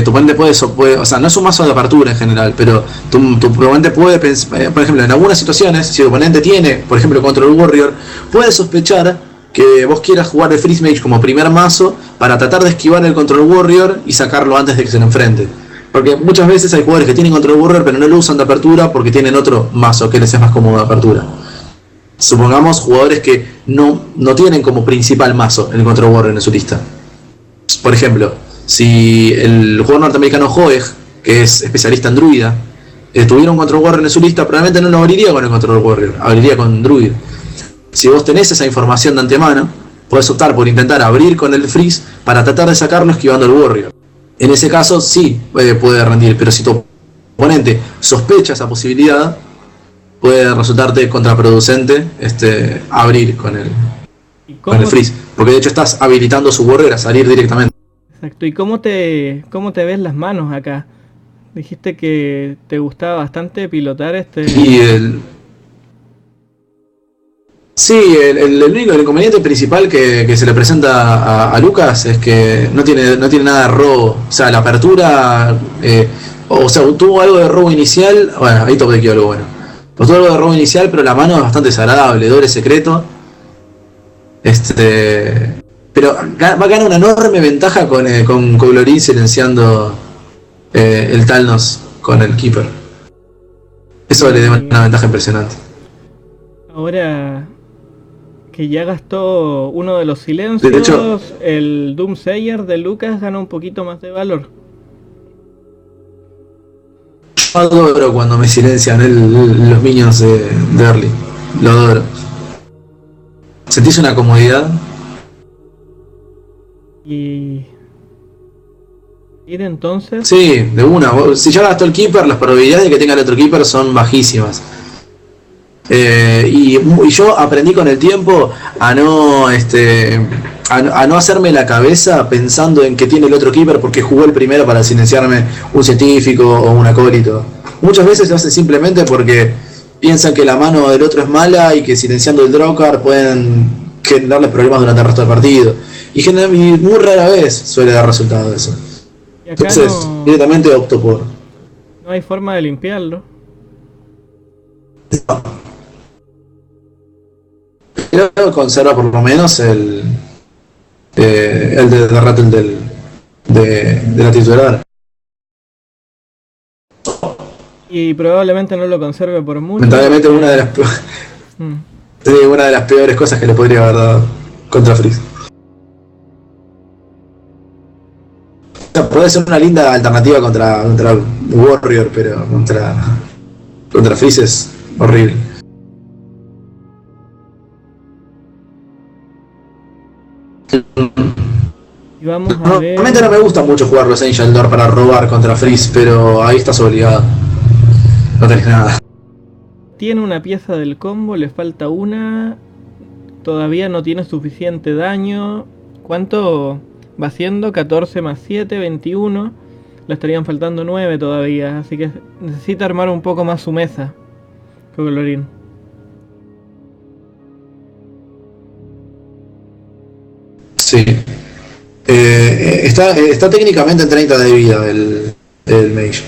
[SPEAKER 2] tu oponente puede, o sea, no es un mazo de apertura en general, pero tu oponente puede pensar, por ejemplo, en algunas situaciones, si tu oponente tiene, por ejemplo, Control Warrior, puede sospechar que vos quieras jugar el Freeze Mage como primer mazo para tratar de esquivar el Control Warrior y sacarlo antes de que se lo enfrente. Porque muchas veces hay jugadores que tienen Control Warrior pero no lo usan de apertura porque tienen otro mazo que les es más cómodo de apertura. Supongamos jugadores que no tienen como principal mazo el Control Warrior en su lista. Por ejemplo, si el jugador norteamericano Hoeg, que es especialista en Druida, tuviera un Control Warrior en su lista, probablemente no lo abriría con el Control Warrior, abriría con Druid. Si vos tenés esa información de antemano, podés optar por intentar abrir con el Freeze para tratar de sacarlo esquivando el Warrior. En ese caso sí puede rendir, pero si tu oponente sospecha esa posibilidad, puede resultarte contraproducente abrir con el Freeze. Porque de hecho estás habilitando su Warrior a salir directamente.
[SPEAKER 1] Exacto. ¿Y cómo te ves las manos acá? Dijiste que te gustaba bastante pilotar
[SPEAKER 2] Y el único inconveniente principal que se le presenta a Lucas es que no tiene nada de robo. O sea, la apertura, tuvo algo de robo inicial. Bueno, ahí top de algo bueno. Pues tuvo algo de robo inicial, pero la mano es bastante desagradable, doble secreto. Pero va a ganar una enorme ventaja con Colorín silenciando el Talnos con el Keeper. Eso le da una ventaja impresionante.
[SPEAKER 1] Ahora que ya gastó uno de los silencios, de hecho, el Doomsayer de Lucas gana un poquito más de valor.
[SPEAKER 2] Adoro cuando me silencian los minions de early. Lo adoro. ¿Sentís una comodidad?
[SPEAKER 1] Y entonces...
[SPEAKER 2] Sí, de una. Si ya gastó el Keeper, las probabilidades de que tenga el otro Keeper son bajísimas. Y yo aprendí con el tiempo a no hacerme la cabeza pensando en que tiene el otro Keeper porque jugó el primero para silenciarme un científico o un acólito. Muchas veces lo hacen simplemente porque piensan que la mano del otro es mala y que silenciando el Drawcard pueden generarle problemas durante el resto del partido. Y muy rara vez suele dar resultado eso. Entonces, directamente opto por...
[SPEAKER 1] No hay forma de limpiarlo.
[SPEAKER 2] Pero conserva por lo menos el de Rattle de la titular.
[SPEAKER 1] Y probablemente no lo conserve por mucho.
[SPEAKER 2] Lamentablemente una de las peores cosas que le podría haber dado contra Freeze. Puede ser una linda alternativa contra Warrior, pero contra Freeze es horrible.
[SPEAKER 1] Y vamos a ver...
[SPEAKER 2] Realmente no me gusta mucho jugar los Angel Door para robar contra Freeze, pero ahí estás obligado. No tenés nada.
[SPEAKER 1] Tiene una pieza del combo, le falta una. Todavía no tiene suficiente daño. ¿Cuánto va haciendo? 14 más 7, 21. Le estarían faltando 9 todavía, así que necesita armar un poco más su mesa. Colorín.
[SPEAKER 2] Sí. Está técnicamente en 30 de vida el Mage.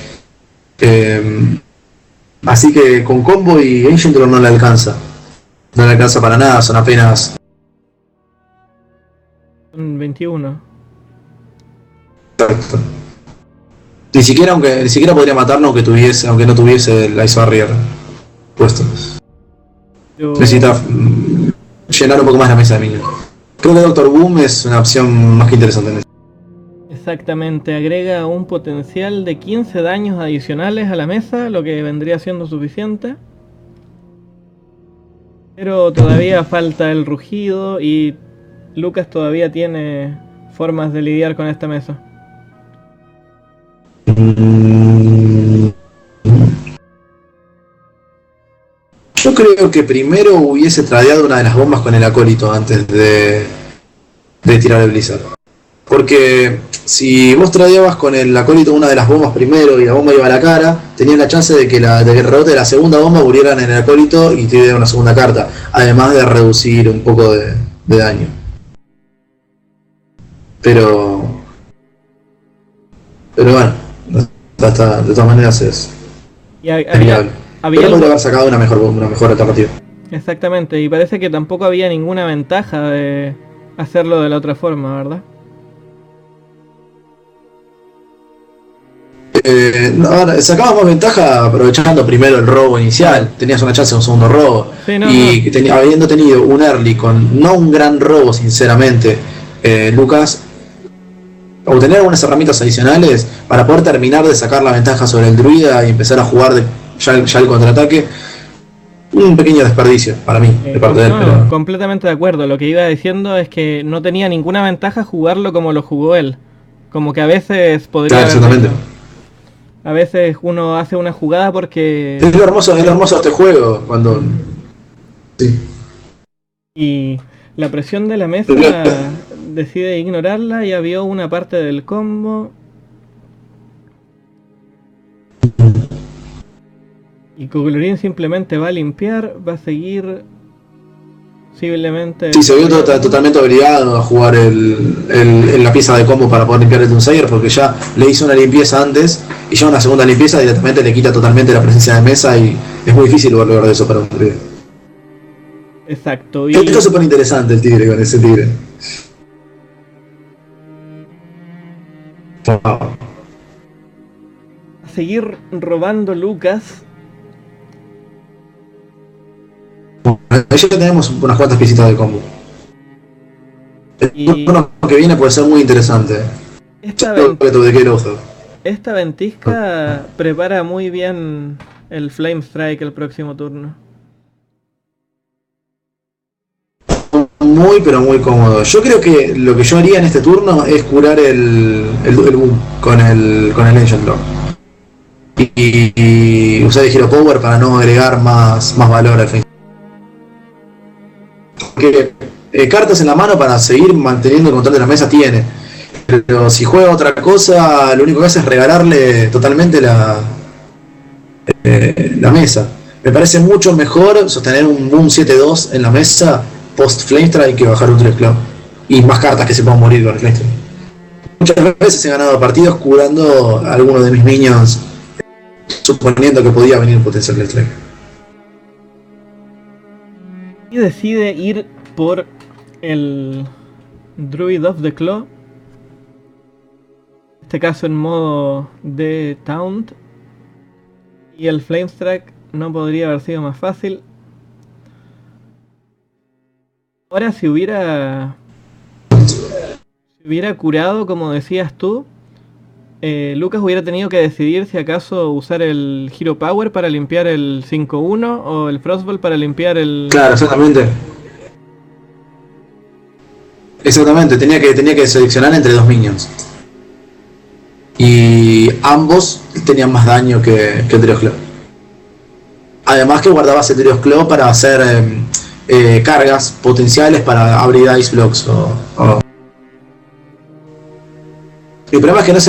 [SPEAKER 2] Así que con combo y Ancient Lore no le alcanza. No le alcanza para nada, son apenas...
[SPEAKER 1] Son 21.
[SPEAKER 2] Exacto. Ni siquiera podría matarnos aunque no tuviese el Ice Barrier puesto. Necesita llenar un poco más la mesa de minions. Creo que Doctor Boom es una opción más que interesante en eso.
[SPEAKER 1] Exactamente, agrega un potencial de 15 daños adicionales a la mesa, lo que vendría siendo suficiente. Pero todavía falta el rugido y Lucas todavía tiene formas de lidiar con esta mesa.
[SPEAKER 2] Yo creo que primero hubiese tradeado una de las bombas con el acólito antes de tirar el Blizzard. Porque si vos tradeabas con el acólito una de las bombas primero y la bomba iba a la cara, tenías la chance de que el rebote de la segunda bomba murieran en el acólito y te diera una segunda carta, además de reducir un poco de daño. Pero bueno, de todas maneras es viable. Pero podría haber sacado una mejor alternativa.
[SPEAKER 1] Exactamente, y parece que tampoco había ninguna ventaja de hacerlo de la otra forma, ¿verdad?
[SPEAKER 2] No, sacábamos ventaja aprovechando primero el robo inicial. Tenías una chance de un segundo robo.
[SPEAKER 1] Sí, no,
[SPEAKER 2] y habiendo tenido un early con no un gran robo, sinceramente, Lucas, obtener algunas herramientas adicionales para poder terminar de sacar la ventaja sobre el druida y empezar a jugar ya el contraataque. Un pequeño desperdicio para mí, de parte de él. Pero...
[SPEAKER 1] completamente de acuerdo. Lo que iba diciendo es que no tenía ninguna ventaja jugarlo como lo jugó él. Como que a veces podría...
[SPEAKER 2] Claro, exactamente.
[SPEAKER 1] A veces uno hace una jugada porque...
[SPEAKER 2] Es lo hermoso de este juego, cuando... Sí.
[SPEAKER 1] Y la presión de la mesa decide ignorarla, ya vio una parte del combo. Y Coglorin simplemente va a limpiar, va a seguir... Posiblemente...
[SPEAKER 2] Sí, se vio totalmente obligado a jugar la pieza de combo para poder limpiar el Doomsayer, porque ya le hizo una limpieza antes y ya una segunda limpieza directamente le quita totalmente la presencia de mesa y es muy difícil lograr de eso para un tigre.
[SPEAKER 1] Exacto.
[SPEAKER 2] Esto es súper interesante el tigre con ese tigre.
[SPEAKER 1] Wow. A seguir robando Lucas.
[SPEAKER 2] Ya tenemos unas cuantas piecitas de combo. El turno que viene puede ser muy interesante.
[SPEAKER 1] Esta ventisca prepara muy bien el Flame Strike el próximo turno.
[SPEAKER 2] Muy pero muy cómodo. Yo creo que lo que yo haría en este turno es curar el boom con el Ancient Lord. Y usar el Hero Power para no agregar más valor al Flame. Porque cartas en la mano para seguir manteniendo el control de la mesa tiene, pero si juega otra cosa lo único que hace es regalarle totalmente la mesa. Me parece mucho mejor sostener un Boom 7-2 en la mesa post Flamestrike que bajar un 3 Club y más cartas que se puedan morir con el Flamestrike. Muchas veces he ganado partidos curando a algunos de mis minions suponiendo que podía venir un potencial Flamestrike.
[SPEAKER 1] Y decide ir por el Druid of the Claw. En este caso en modo de Taunt. Y el Flamestrike no podría haber sido más fácil. Ahora si hubiera curado como decías tú, Lucas hubiera tenido que decidir si acaso usar el Hero Power para limpiar el 5-1 o el Frostball para limpiar el...
[SPEAKER 2] Claro, exactamente. Exactamente, tenía que seleccionar entre dos minions. Y ambos tenían más daño que el Trios Claw. Además que guardabas el Trios Claw para hacer cargas potenciales para abrir Ice Blocks o... El problema es que no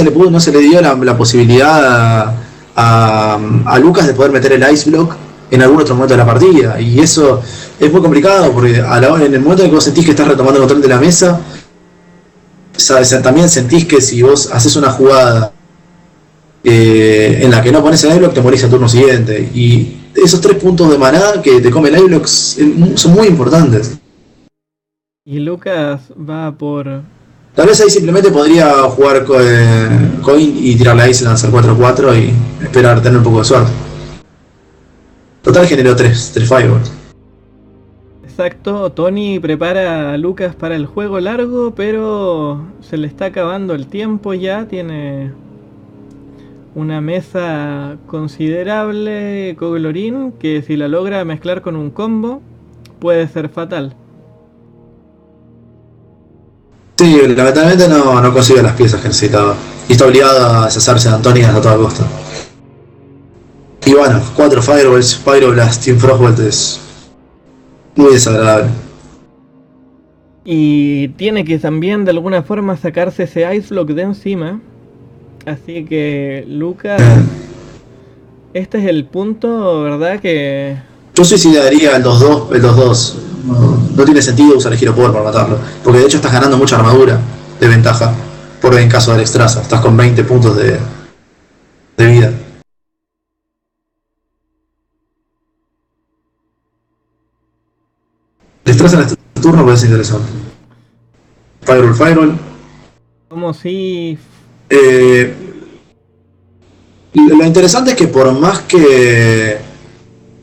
[SPEAKER 2] se le dio la posibilidad a Lucas de poder meter el Ice Block en algún otro momento de la partida. Y eso es muy complicado porque en el momento en que vos sentís que estás retomando el control de la mesa, también sentís que si vos haces una jugada en la que no pones el Ice Block, te morís al turno siguiente. Y esos 3 puntos de maná que te come el Ice Block son muy importantes.
[SPEAKER 1] Y Lucas va por...
[SPEAKER 2] Tal vez ahí simplemente podría jugar Coin y tirarle Ice, lanzar 4-4 y esperar tener un poco de suerte. Total generó 3 Fireballs.
[SPEAKER 1] Exacto, Tony prepara a Lucas para el juego largo, pero se le está acabando el tiempo ya, tiene una mesa considerable Coglorin que si la logra mezclar con un combo puede ser fatal.
[SPEAKER 2] Sí, lamentablemente no consigue las piezas que necesitaba. Y está obligado a deshacerse de Antonias a toda costa. Y bueno, 4 Fireballs, Pyroblast, Team Frostbolt es muy desagradable.
[SPEAKER 1] Y tiene que también de alguna forma sacarse ese Ice Block de encima. Así que Lucas, este es el punto, ¿verdad? Que...
[SPEAKER 2] Yo suicidaría el 2-2. No tiene sentido usar el Hero Power para matarlo, porque de hecho estás ganando mucha armadura de ventaja por en caso del Extraza, estás con 20 puntos de vida. Destrozan este turno, puede ser interesante. Firewall.
[SPEAKER 1] Como si...
[SPEAKER 2] Lo interesante es que por más que...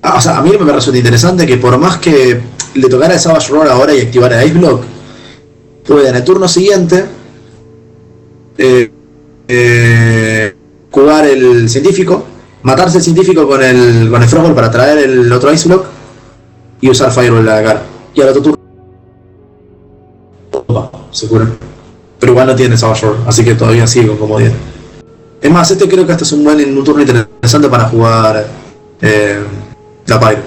[SPEAKER 2] o sea, a mí me resulta interesante que por más que le tocara el Savage Roar ahora y activara Ice Block, puede en el turno siguiente jugar el científico, matarse el científico con el Frostball para traer el otro Ice Block y usar Firewall en la cara. Y al otro turno se cura. Pero igual no tiene Savage Roar, así que todavía sigue con comodidad. Es más, creo que este es un turno interesante para jugar la Pyro.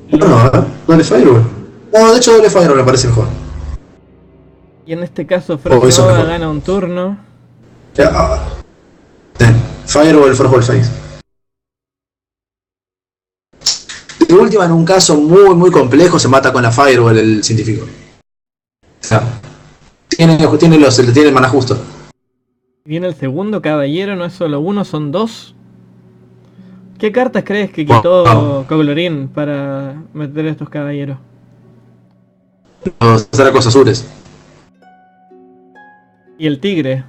[SPEAKER 2] Bueno, a ver, doble Firewall. No, de hecho doble Firewall me parece mejor.
[SPEAKER 1] Y en este caso Frostball gana un turno.
[SPEAKER 2] Firewall, Frostball Face. De última, en un caso muy complejo, se mata con la Firewall el científico. O sea, tiene el mana justo.
[SPEAKER 1] Viene el segundo caballero, no es solo uno, son dos. ¿Qué cartas crees que quitó Coglorin para meter a estos caballeros?
[SPEAKER 2] Los dracos azules.
[SPEAKER 1] ¿Y el tigre?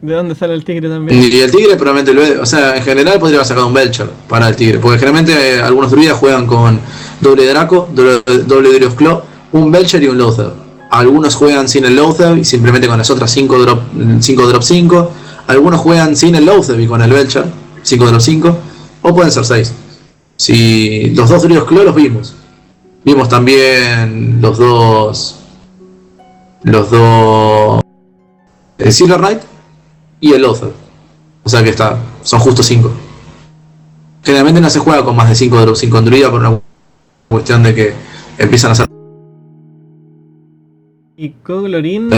[SPEAKER 1] ¿De dónde sale el tigre también?
[SPEAKER 2] Y el tigre probablemente o sea, en general podría haber sacado un Belcher para el tigre, porque generalmente algunos druidas juegan con doble Draco, doble Durios Claw, un Belcher y un Loatheb. Algunos juegan sin el Loatheb y simplemente con las otras 5 drop 5. Algunos juegan sin el Loatheb y con el Belcher, 5 drop 5. O pueden ser 6. Si los dos Durios Claw los vimos. Vimos también los dos el Silver Knight y el Loatheb. O sea que son justo 5. Generalmente no se juega con más de 5 drop 5 en druida por una cuestión de que empiezan a ser.
[SPEAKER 1] Y Coglorin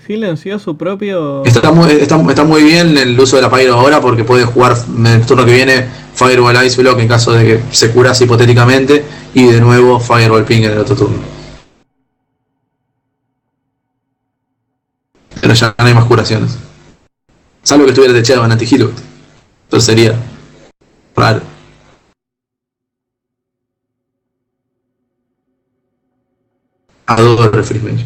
[SPEAKER 1] silenció su propio...
[SPEAKER 2] Está muy bien el uso de la Pyro ahora porque puede jugar en el turno que viene Firewall Ice Block en caso de que se curase hipotéticamente y de nuevo Firewall Ping en el otro turno. Pero ya no hay más curaciones. Salvo que estuviera techado en anti-heal. Entonces sería raro. Adoro el Freeze Mage.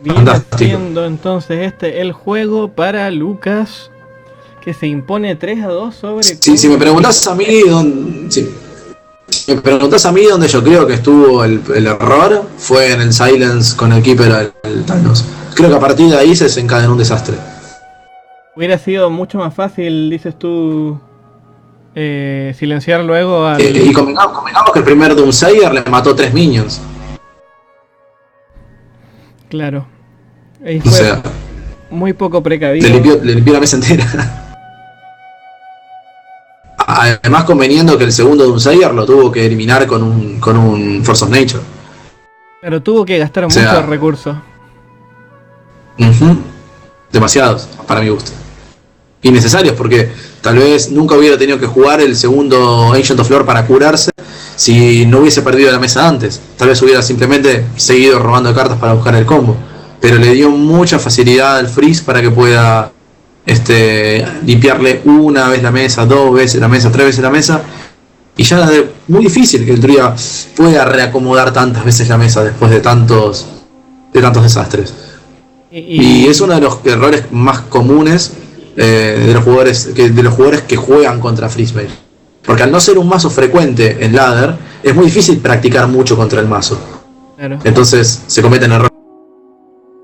[SPEAKER 1] Viene siendo entonces el juego para Lucas, que se impone 3-2 sobre...
[SPEAKER 2] Sí, si me preguntás a mí dónde yo creo que estuvo el error, fue en el Silence con el Keeper al Thanos. Creo que a partir de ahí se desencadenó un desastre.
[SPEAKER 1] Hubiera sido mucho más fácil, dices tú, silenciar luego al...
[SPEAKER 2] y convengamos que el primer Doomsayer le mató 3 minions.
[SPEAKER 1] Claro. Ahí fue, o sea, muy poco precavido.
[SPEAKER 2] Le limpió la mesa entera. Además conveniendo que el segundo Doomsayer lo tuvo que eliminar con un Force of Nature.
[SPEAKER 1] Pero tuvo que gastar muchos recursos.
[SPEAKER 2] Demasiados, para mi gusto. Innecesarios, porque tal vez nunca hubiera tenido que jugar el segundo Ancient of Lore para curarse si no hubiese perdido la mesa antes. Tal vez hubiera simplemente seguido robando cartas para buscar el combo. Pero le dio mucha facilidad al Freeze para que pueda limpiarle una vez la mesa, 2 veces la mesa, 3 veces la mesa. Y ya es muy difícil que el druida pueda reacomodar tantas veces la mesa después de tantos desastres. Y es uno de los errores más comunes de los jugadores que juegan contra Freeze Mage. Porque al no ser un mazo frecuente en ladder, es muy difícil practicar mucho contra el mazo.
[SPEAKER 1] Claro.
[SPEAKER 2] Entonces se cometen errores.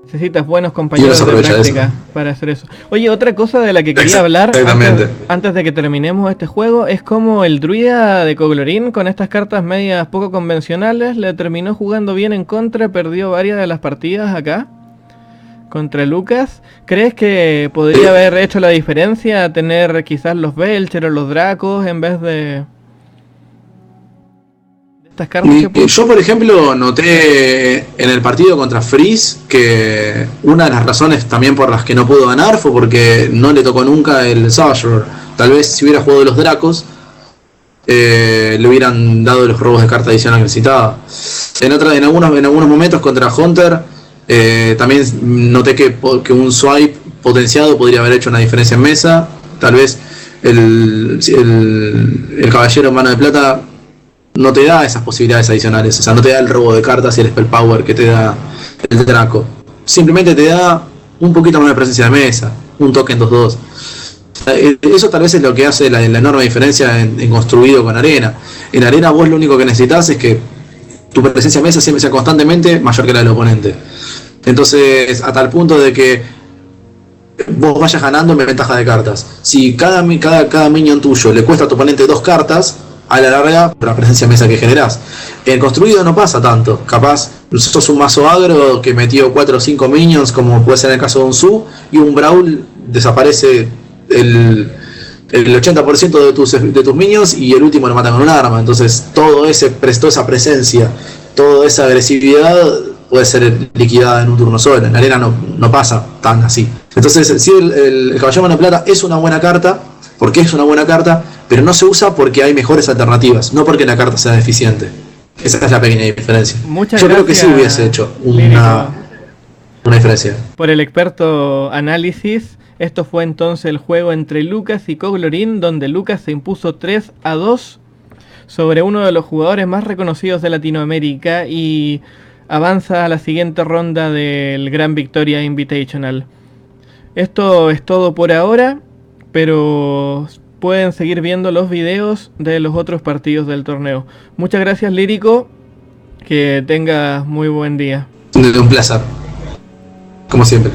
[SPEAKER 1] Necesitas buenos compañeros de práctica para hacer eso. Oye, otra cosa de la que quería hablar antes de que terminemos este juego es como el druida de Coglorin con estas cartas medias poco convencionales le terminó jugando bien en contra, perdió varias de las partidas acá contra Lucas. ¿Crees que podría haber hecho la diferencia tener quizás los Belcher o los Dracos en vez de estas cartas?
[SPEAKER 2] Yo, por ejemplo, noté en el partido contra Freeze que una de las razones también por las que no pudo ganar fue porque no le tocó nunca el Savage Roar. Tal vez si hubiera jugado los Dracos le hubieran dado los robos de carta adicional que necesitaba. En algunos momentos contra Hunter También noté que un swipe potenciado podría haber hecho una diferencia en mesa. Tal vez el caballero en mano de plata no te da esas posibilidades adicionales, o sea, no te da el robo de cartas y el spell power que te da el Draco. Simplemente te da un poquito más de presencia de mesa, un token 2-2. Eso tal vez es lo que hace la enorme diferencia en construido con arena. En arena vos lo único que necesitas es que tu presencia de mesa siempre sea constantemente mayor que la del oponente. Entonces, a tal punto de que vos vayas ganando en ventaja de cartas. Si cada minion tuyo le cuesta a tu oponente 2 cartas, a la larga, por la presencia de mesa que generás. En construido no pasa tanto. Capaz, sos un mazo agro que metió 4 o 5 minions, como puede ser en el caso de un Su, y un Brawl desaparece el 80% de tus minions y el último lo matan con un arma. Entonces, toda esa presencia, toda esa agresividad puede ser liquidada en un turno solo. En la arena no pasa tan así. Entonces, sí, el Caballero Mano de Plata es una buena carta, porque es una buena carta, pero no se usa porque hay mejores alternativas, no porque la carta sea deficiente. Esa es la pequeña diferencia. Yo creo que sí hubiese hecho una diferencia.
[SPEAKER 1] Por el experto análisis, esto fue entonces el juego entre Lucas y Coglorin, donde Lucas se impuso 3-2 sobre uno de los jugadores más reconocidos de Latinoamérica y avanza a la siguiente ronda del Gran Victoria Invitational. Esto es todo por ahora, pero pueden seguir viendo los videos de los otros partidos del torneo. Muchas gracias, Lírico. Que tengas muy buen día.
[SPEAKER 2] Un placer, como siempre.